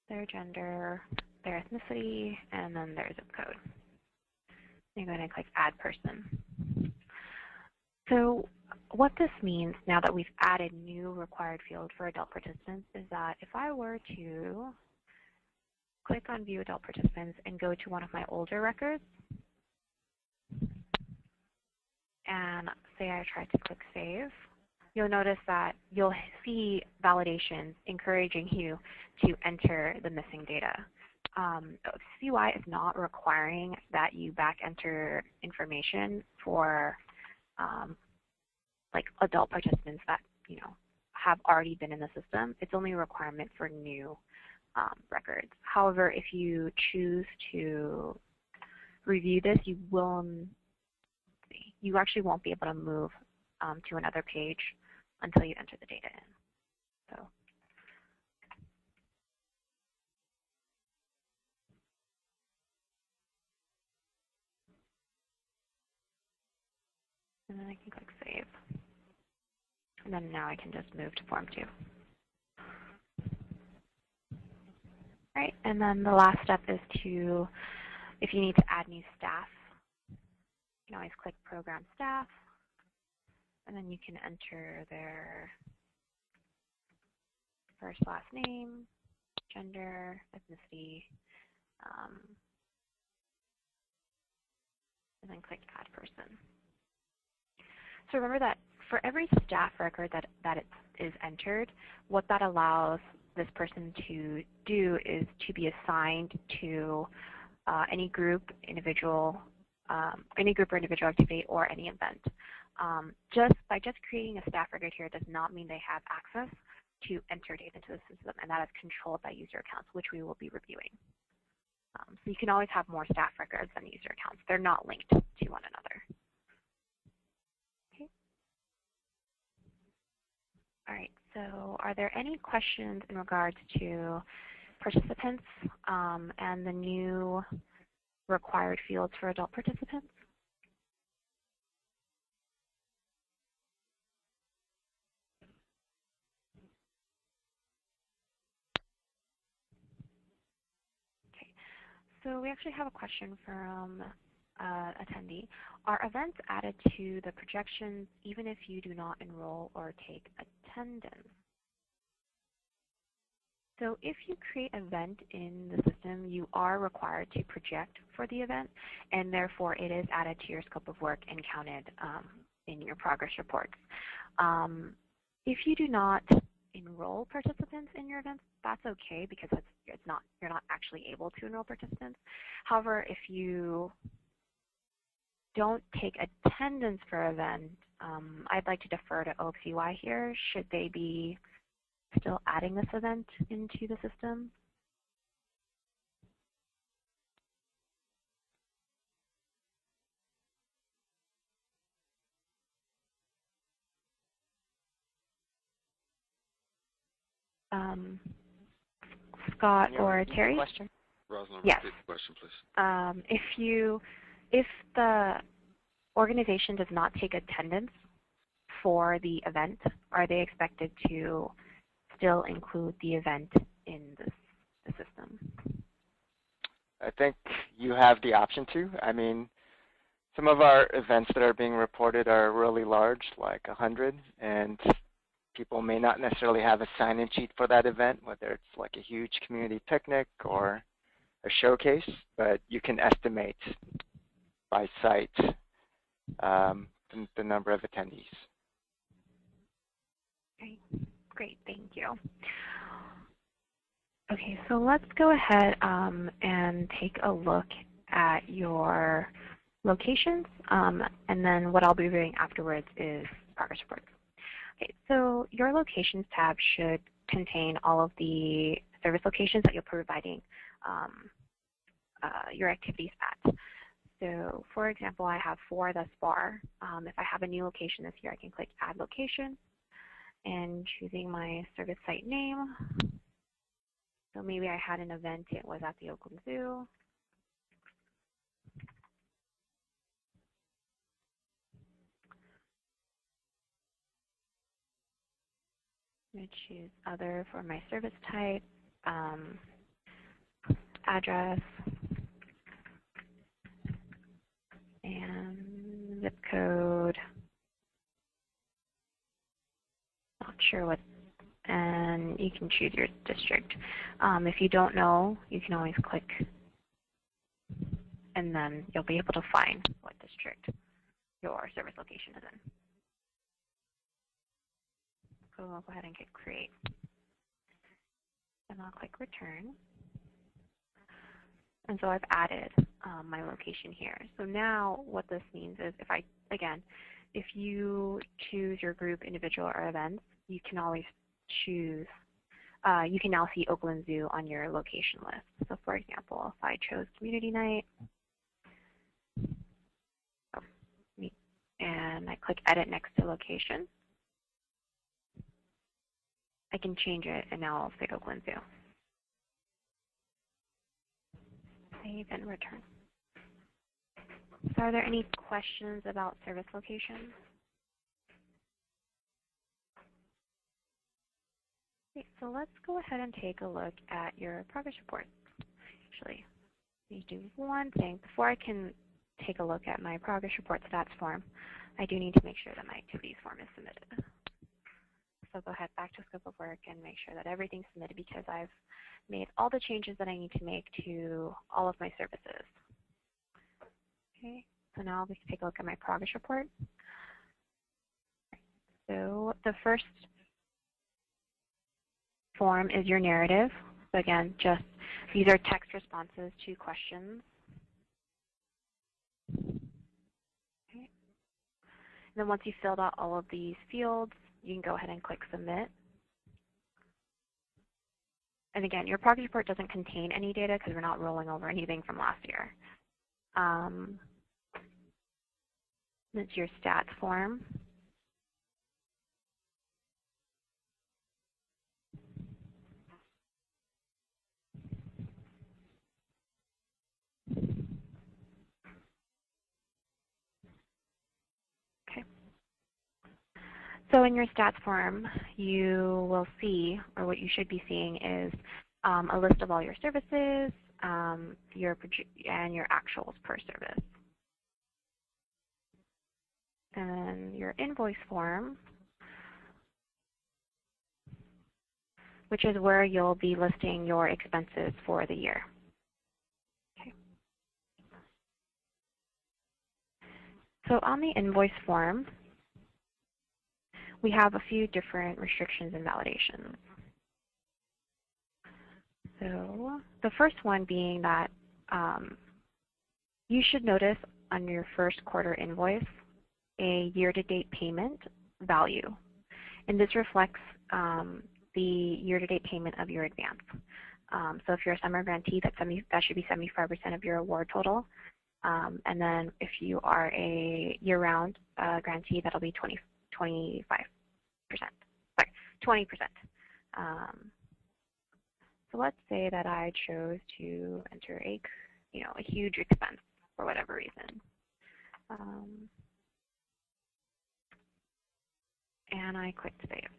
their gender, their ethnicity, and then their zip code. You're going to click Add Person. So what this means now that we've added new required field for adult participants is that if I were to click on View Adult Participants and go to one of my older records, and say I try to click Save, you'll notice that you'll see validations encouraging you to enter the missing data. CY is not requiring that you back enter information for like adult participants that have already been in the system. It's only a requirement for new records. However, if you choose to review this, you actually won't be able to move to another page until you enter the data in. So. And then I can click Save. And then now I can just move to Form 2. All right, and then the last step is to, if you need to add new staff, you can always click Program Staff, and then you can enter their first, last name, gender, ethnicity, and then click Add Person. So remember that for every staff record that it is entered, what that allows this person to do is to be assigned to any group, individual or individual activity or any event. Just creating a staff record here does not mean they have access to enter data into the system, and that is controlled by user accounts, which we will be reviewing. So you can always have more staff records than user accounts. They're not linked to one another. Okay. All right, so are there any questions in regards to participants and the new required fields for adult participants? Okay, so we actually have a question from attendee. Are events added to the projections even if you do not enroll or take attendance? So if you create an event in the system, you are required to project for the event, and therefore it is added to your scope of work and counted in your progress reports. If you do not enroll participants in your events, that's okay because you're not actually able to enroll participants. However, if you don't take attendance for an event, I'd like to defer to OXUI here. Should they be still adding this event into the system? Scott or Terry? Question? Rosalind, yes. repeat the question, please. If the organization does not take attendance for the event, are they expected to still include the event in the system? I think you have the option to. I mean, some of our events that are being reported are really large, like 100, and people may not necessarily have a sign-in sheet for that event, whether it's like a huge community picnic or a showcase, but you can estimate by site the number of attendees. Great, thank you. Okay, so let's go ahead and take a look at your locations, and then what I'll be reviewing afterwards is progress reports. Okay, so your locations tab should contain all of the service locations that you're providing your activities at. So for example, I have 4 thus far. If I have a new location this year, I can click Add Location and choosing my service site name. So maybe I had an event, it was at the Oakland Zoo. I'm going to choose Other for my service type, address, and zip code. Not sure what, and you can choose your district. If you don't know, you can always click, and then you'll be able to find what district your service location is in. So I'll go ahead and click Create, and I'll click Return. And so I've added my location here. So now what this means is if you choose your group, individual, or events, you can always choose, you can now see Oakland Zoo on your location list. So for example, if I chose Community Night, and I click Edit next to Location, I can change it, and now I'll say Oakland Zoo. Save and return. So are there any questions about service location? Okay, so let's go ahead and take a look at your progress report. Actually, let me do one thing. Before I can take a look at my progress report stats form, I do need to make sure that my activities form is submitted. So go ahead back to scope of work and make sure that everything's submitted, because I've made all the changes that I need to make to all of my services. Okay, so now we can take a look at my progress report. So the first form is your narrative. So again, just these are text responses to questions. Okay. And then once you've filled out all of these fields, you can go ahead and click Submit. And again, your progress report doesn't contain any data because we're not rolling over anything from last year. It's your stats form. Okay. So in your stats form, you will see, or what you should be seeing is a list of all your services, and your actuals per service. And your invoice form, which is where you'll be listing your expenses for the year. Okay. So on the invoice form, we have a few different restrictions and validations. So the first one being that you should notice on your first quarter invoice a year-to-date payment value. And this reflects the year-to-date payment of your advance. So if you're a summer grantee, that should be 75% of your award total. And then if you are a year-round grantee, that'll be 25%. Sorry, 20%. So let's say that I chose to enter a huge expense for whatever reason. And I clicked Save.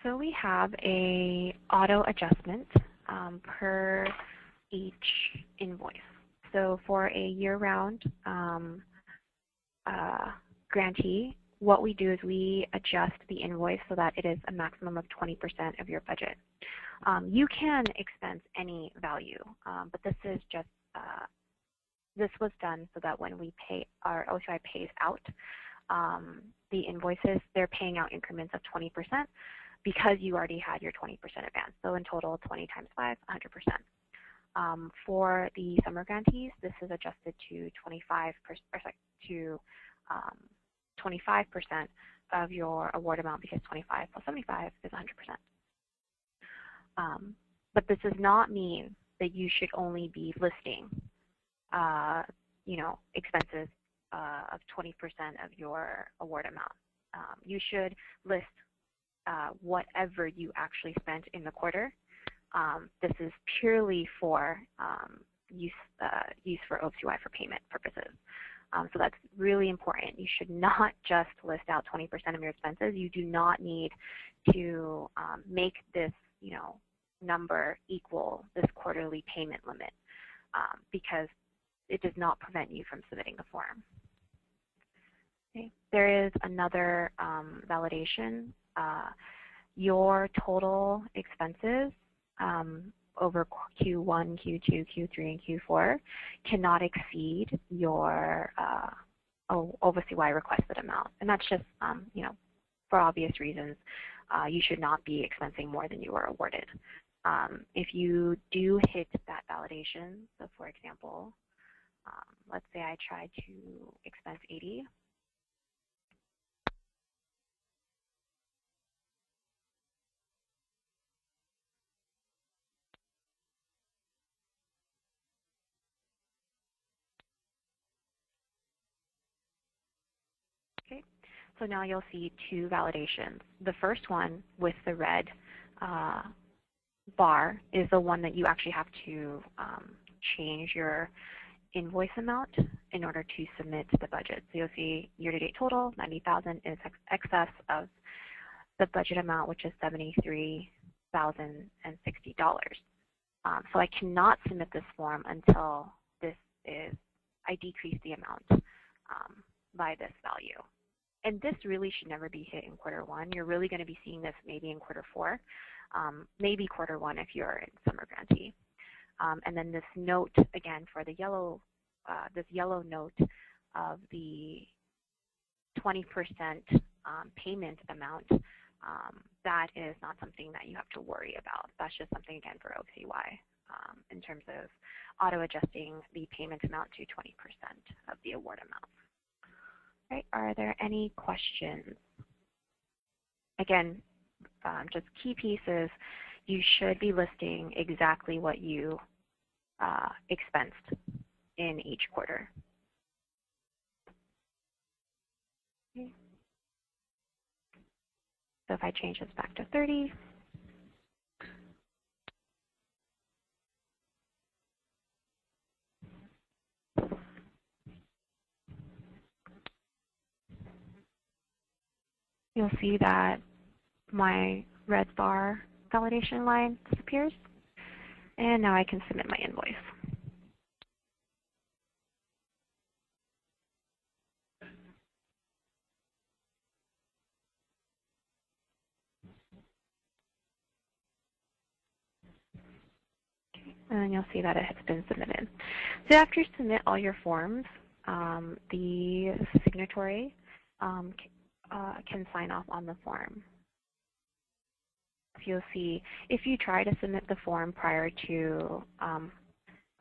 So we have a auto adjustment per each invoice. So for a year-round grantee, what we do is we adjust the invoice so that it is a maximum of 20% of your budget. You can expense any value, but this is just this was done so that when we pay, our OCI pays out the invoices, they're paying out increments of 20% because you already had your 20% advance. So in total, 20 times 5, 100%. For the summer grantees, this is adjusted to 25% of your award amount because 25 plus 75 is 100%. But this does not mean that you should only be listing, expenses of 20% of your award amount. You should list whatever you actually spent in the quarter. This is purely for use for OFCY for payment purposes. So that's really important. You should not just list out 20% of your expenses. You do not need to make this, number equal this quarterly payment limit because it does not prevent you from submitting the form. Okay. There is another validation. Your total expenses over Q1, Q2, Q3, and Q4 cannot exceed your OFCY requested amount. And that's just, for obvious reasons, you should not be expensing more than you were awarded. If you do hit that validation, so for example, let's say I try to expense 80. Okay, so now you'll see two validations. The first one with the red bar is the one that you actually have to change your invoice amount in order to submit the budget. So you'll see year-to-date total, $90,000 is excess of the budget amount, which is $73,060. So I cannot submit this form until I decrease the amount by this value. And this really should never be hit in quarter one. You're really going to be seeing this maybe in quarter four, maybe quarter one if you're in summer grantee. And then this note, again, for the yellow, this yellow note of the 20% payment amount, that is not something that you have to worry about. That's just something, again, for OFCY in terms of auto-adjusting the payment amount to 20% of the award amount. Right, are there any questions? Again, just key pieces, you should be listing exactly what you expensed in each quarter. Okay. So if I change this back to 30, you'll see that my red bar validation line disappears. And now I can submit my invoice. Okay. And then you'll see that it has been submitted. So after you submit all your forms, the signatory can sign off on the form. You'll see if you try to submit the form prior to,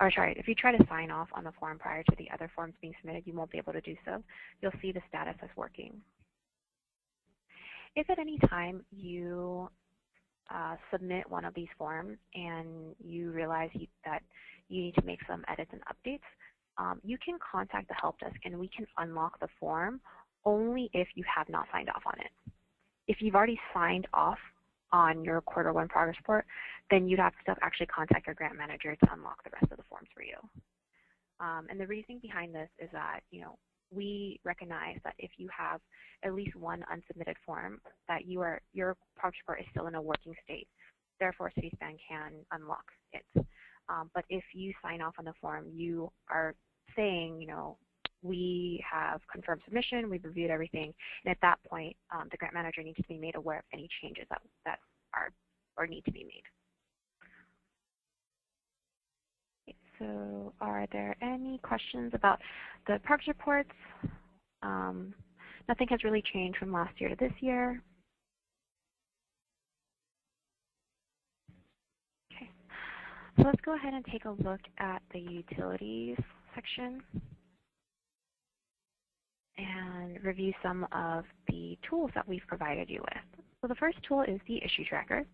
if you try to sign off on the form prior to the other forms being submitted, you won't be able to do so. You'll see the status as working. If at any time you submit one of these forms and you realize that you need to make some edits and updates, you can contact the help desk and we can unlock the form only if you have not signed off on it. If you've already signed off on your quarter one progress report, then you'd have to actually contact your grant manager to unlock the rest of the forms for you. And the reasoning behind this is that, we recognize that if you have at least one unsubmitted form, that your progress report is still in a working state. Therefore, CitySpan can unlock it. But if you sign off on the form, you are saying, we have confirmed submission, we've reviewed everything, and at that point, the grant manager needs to be made aware of any changes that are or need to be made. Okay, so are there any questions about the progress reports? Nothing has really changed from last year to this year. Okay. So let's go ahead and take a look at the utilities section and review some of the tools that we've provided you with. So the first tool is the issue tracker.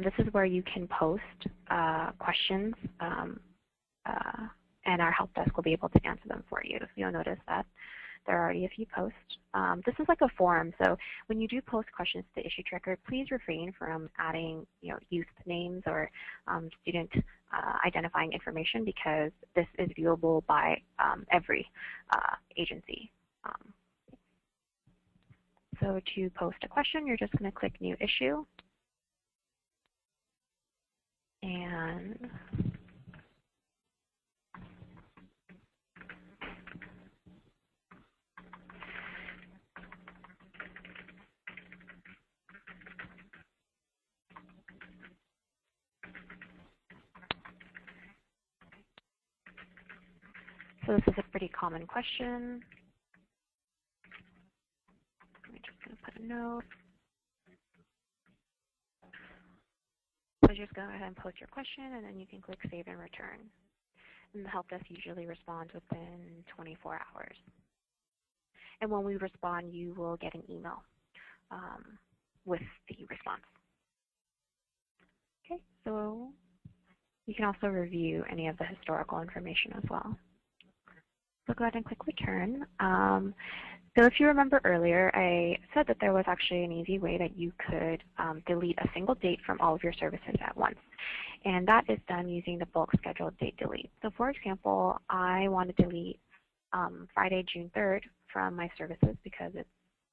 This is where you can post questions and our help desk will be able to answer them for you. You'll notice that there are already a few posts. This is like a forum, so when you do post questions to the issue tracker, please refrain from adding youth names or student identifying information because this is viewable by every agency. So to post a question, you're just going to click New Issue. And so this is a pretty common question. I'm just going to put a note. So just go ahead and post your question, and then you can click Save and Return. And the help desk usually responds within 24 hours. And when we respond, you will get an email with the response. Okay, so you can also review any of the historical information as well. So go ahead and click Return. So if you remember earlier, I said that there was actually an easy way that you could delete a single date from all of your services at once. And that is done using the bulk scheduled date delete. So for example, I want to delete Friday, June 3rd from my services because it's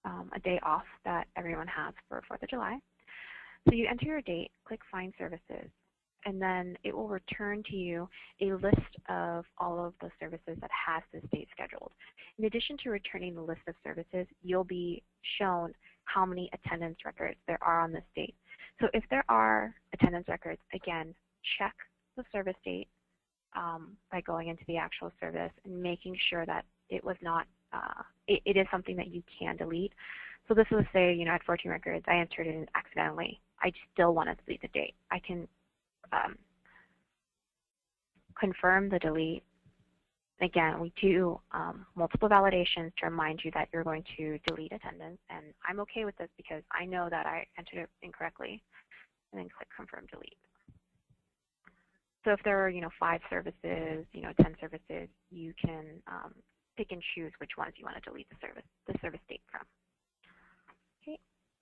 a day off that everyone has for 4th of July. So you enter your date, click Find Services, and then it will return to you a list of all of the services that has this date scheduled. In addition to returning the list of services, you'll be shown how many attendance records there are on this date. So if there are attendance records, again, check the service date by going into the actual service and making sure that it was not, it is something that you can delete. So this will say, I had 14 records, I entered it in accidentally. I still want to delete the date. I can confirm the delete. Again, we do multiple validations to remind you that you're going to delete attendance, and I'm okay with this because I know that I entered it incorrectly, and then click Confirm Delete. So if there are 5 services, 10 services, you can pick and choose which ones you want to delete the service date from. Okay,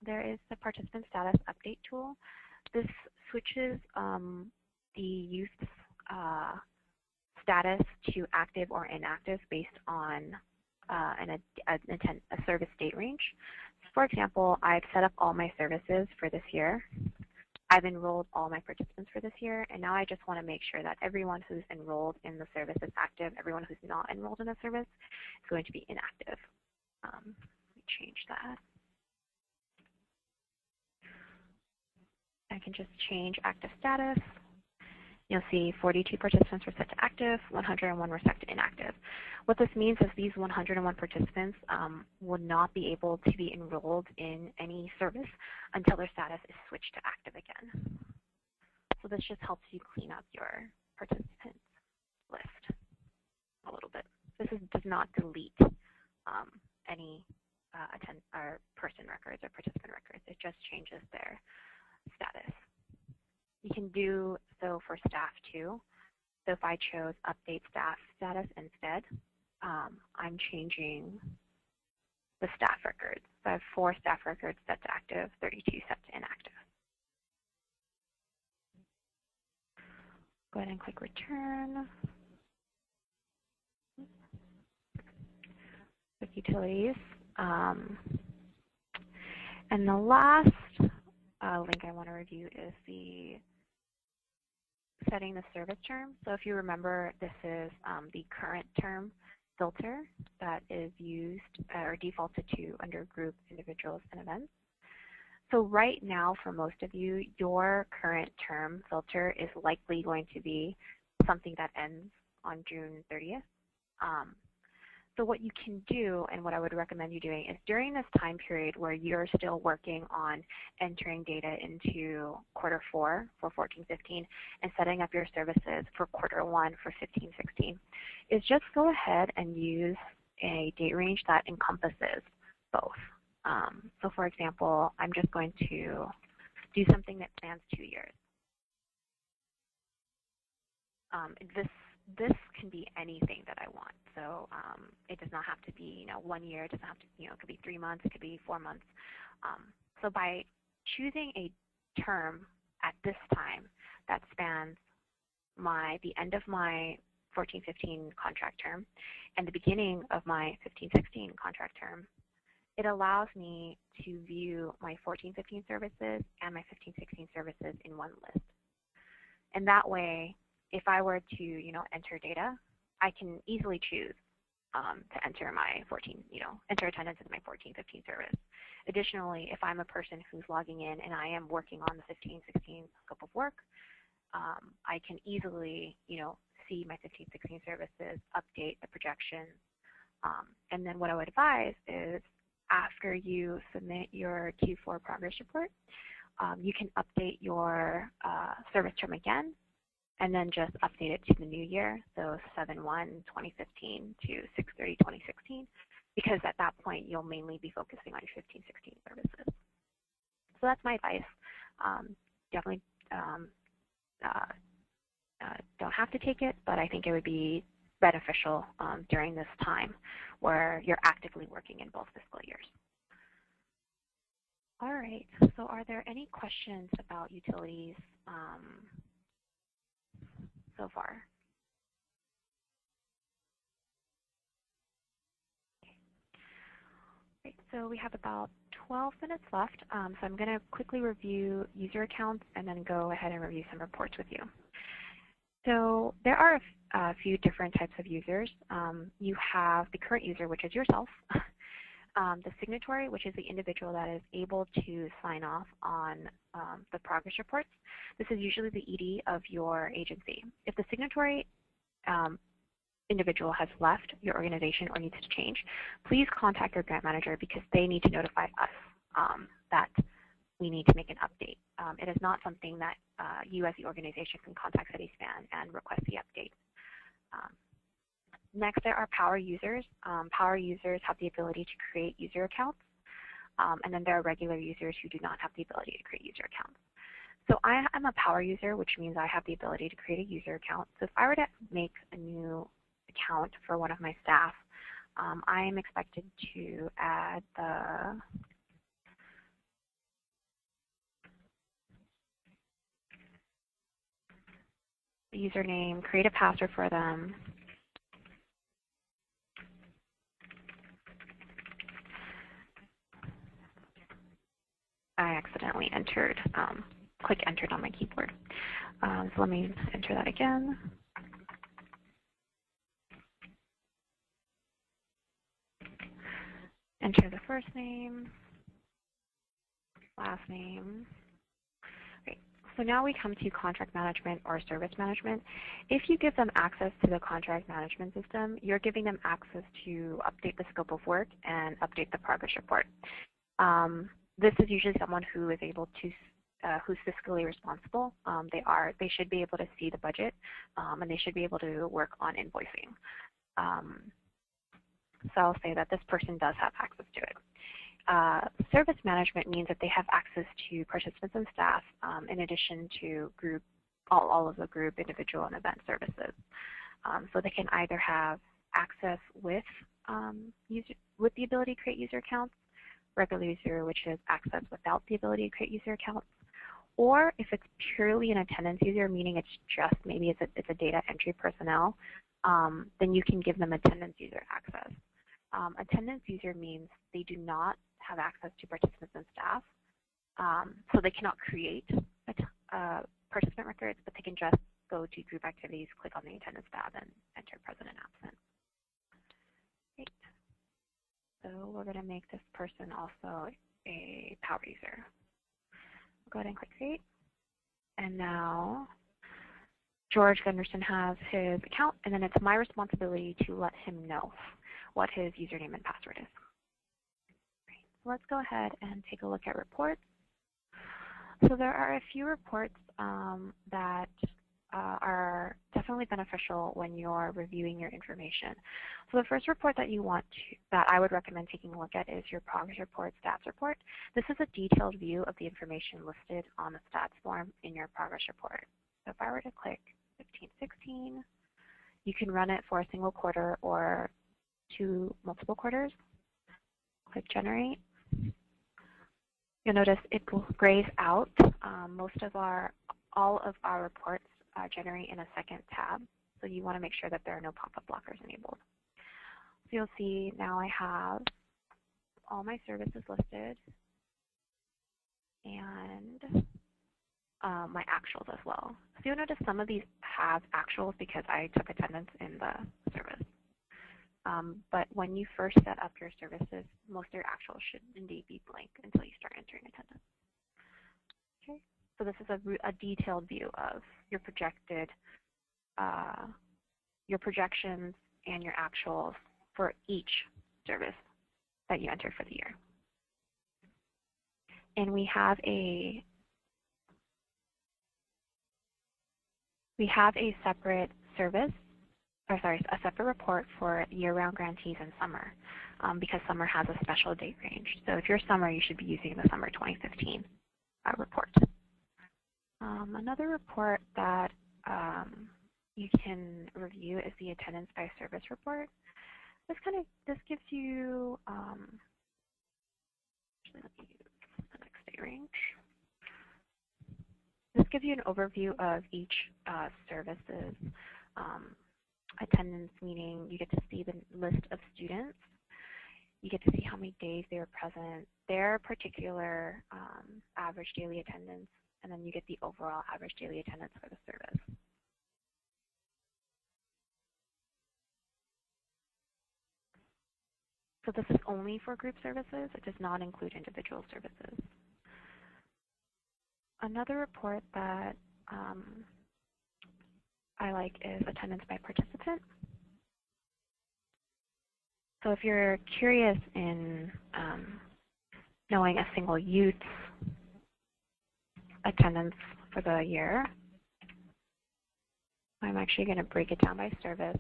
there is the Participant Status Update tool. This switches the youth status to active or inactive based on a service date range. For example, I've set up all my services for this year. I've enrolled all my participants for this year, and now I just want to make sure that everyone who's enrolled in the service is active. Everyone who's not enrolled in the service is going to be inactive. Let me change that. I can just change active status. You'll see 42 participants were set to active, 101 were set to inactive. What this means is these 101 participants would not be able to be enrolled in any service until their status is switched to active again. So this just helps you clean up your participant list a little bit. This does not delete any person records or participant records. It just changes their status. You can do so for staff too. So if I chose update staff status instead, I'm changing the staff records. So I have 4 staff records set to active, 32 set to inactive. Go ahead and click Return. With utilities. And the last link I want to review is the setting the service term. So if you remember, this is the current term filter that is used or defaulted to under group, individuals, and events. So right now, for most of you, your current term filter is likely going to be something that ends on June 30th. So what you can do, and what I would recommend you doing, is during this time period where you're still working on entering data into quarter 4 for 14-15 and setting up your services for quarter 1 for 15-16, is just go ahead and use a date range that encompasses both. So for example, I'm just going to do something that spans 2 years. This can be anything that I want. So it does not have to be 1 year. It doesn't have to, it could be 3 months. It could be 4 months. So by choosing a term at this time that spans the end of my 14-15 contract term and the beginning of my 15-16 contract term, it allows me to view my 14-15 services and my 15-16 services in one list. And that way, if I were to, enter data, I can easily choose to enter my enter attendance as my 14-15 service. Additionally, if I'm a person who's logging in and I am working on the 15-16 scope of work, I can easily, see my 15-16 services, update the projections, and then what I would advise is after you submit your Q4 progress report, you can update your service term again, and then just update it to the new year, so 7/1/2015 to 6/30/2016, because at that point you'll mainly be focusing on your 15-16 services. So that's my advice. Definitely don't have to take it, but I think it would be beneficial during this time where you're actively working in both fiscal years. All right, so are there any questions about utilities so far? Right, so we have about 12 minutes left, so I'm going to quickly review user accounts and then go ahead and review some reports with you. So there are a few different types of users. You have the current user, which is yourself, the signatory, which is the individual that is able to sign off on the progress reports. This is usually the ED of your agency. If the signatory individual has left your organization or needs to change, please contact your grant manager because they need to notify us that we need to make an update. It is not something that you as the organization can contact CitySpan and request the update. Next, there are power users. Power users have the ability to create user accounts, and then there are regular users who do not have the ability to create user accounts. So I'm a power user, which means I have the ability to create a user account. So if I were to make a new account for one of my staff, I am expected to add the username, create a password for them, I accidentally entered, click entered on my keyboard. So let me enter that again. Enter the first name, last name. Great. So now we come to contract management or service management. If you give them access to the contract management system, you're giving them access to update the scope of work and update the progress report. This is usually someone who is able to, who's fiscally responsible. They should be able to see the budget, and they should be able to work on invoicing. So I'll say that this person does have access to it. Service management means that they have access to participants and staff, in addition to all of the group, individual, and event services. So they can either have access with the ability to create user accounts, regular user, which is access without the ability to create user accounts, or if it's purely an attendance user, meaning it's just maybe it's a data entry personnel, then you can give them attendance user access. Attendance user means they do not have access to participants and staff, so they cannot create participant records, but they can just go to group activities, click on the attendance tab, and enter present and absent. Great. So we're going to make this person also a power user. Go ahead and click create. And now George Gunderson has his account, and then it's my responsibility to let him know what his username and password is. Right. So let's go ahead and take a look at reports. So there are a few reports that are definitely beneficial when you're reviewing your information. So the first report that that I would recommend taking a look at is your progress report stats report. This is a detailed view of the information listed on the stats form in your progress report. So if I were to click 15-16, you can run it for a single quarter or multiple quarters. Click generate. You'll notice it grays out. All of our reports generate in a second tab, so you want to make sure that there are no pop-up blockers enabled. So you'll see now I have all my services listed and my actuals as well. So you'll notice some of these have actuals because I took attendance in the service. But when you first set up your services, most of your actuals should indeed be blank until you start entering attendance. Okay. So this is a detailed view of your projections and your actuals for each service that you enter for the year. And we have a separate a separate report for year-round grantees and summer, because summer has a special date range. So if you're summer, you should be using the summer 2015 report. Another report that you can review is the attendance by service report. This gives you actually let me use the next day range. This gives you an overview of each service's attendance, meaning you get to see the list of students. You get to see how many days they were present, their particular average daily attendance, and then you get the overall average daily attendance for the service. So this is only for group services. It does not include individual services. Another report that I like is attendance by participant. So if you're curious in knowing a single youth's attendance for the year, I'm actually going to break it down by service,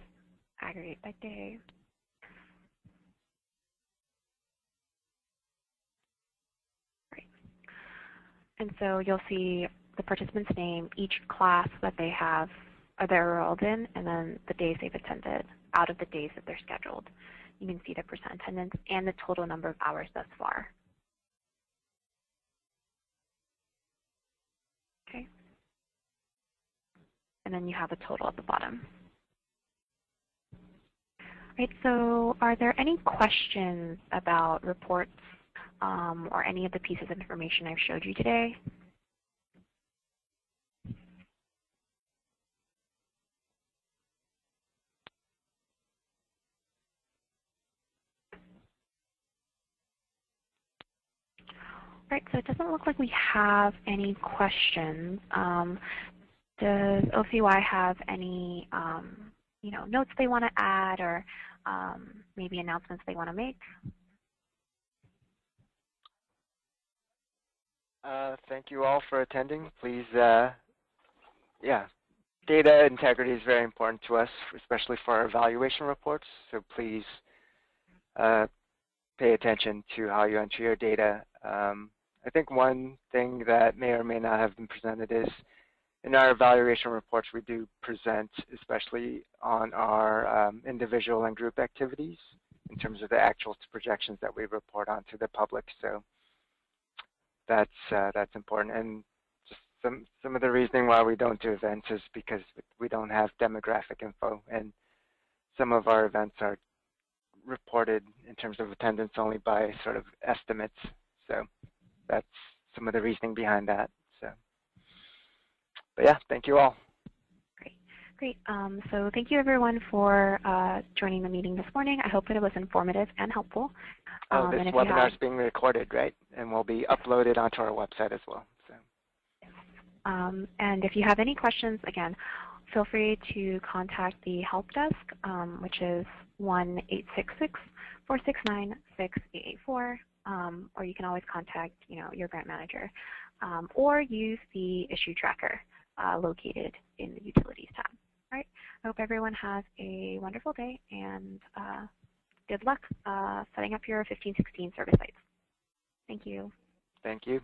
aggregate by day. Right. And so you'll see the participant's name, each class that they have, they're enrolled in, and then the days they've attended out of the days that they're scheduled. You can see the percent attendance and the total number of hours thus far. Okay. And then you have a total at the bottom. Right, so are there any questions about reports or any of the pieces of information I've showed you today? Right, so it doesn't look like we have any questions. Does OCY have any notes they want to add, or maybe announcements they want to make? Thank you all for attending. Please, data integrity is very important to us, especially for our evaluation reports. So please pay attention to how you enter your data. I think one thing that may or may not have been presented is in our evaluation reports, we do present, especially on our individual and group activities, in terms of the actual projections that we report on to the public. So that's important. And just some of the reasoning why we don't do events is because we don't have demographic info, and some of our events are reported in terms of attendance only by sort of estimates. So that's some of the reasoning behind that. So, but yeah, thank you all. Great. So thank you everyone for joining the meeting this morning. I hope that it was informative and helpful. This webinar is being recorded, right? And will be uploaded onto our website as well. So. And if you have any questions, again, feel free to contact the help desk, which is 1-866-469-6884, or you can always contact your grant manager, or use the issue tracker located in the Utilities tab. All right. I hope everyone has a wonderful day, and good luck setting up your 1516 service sites. Thank you. Thank you.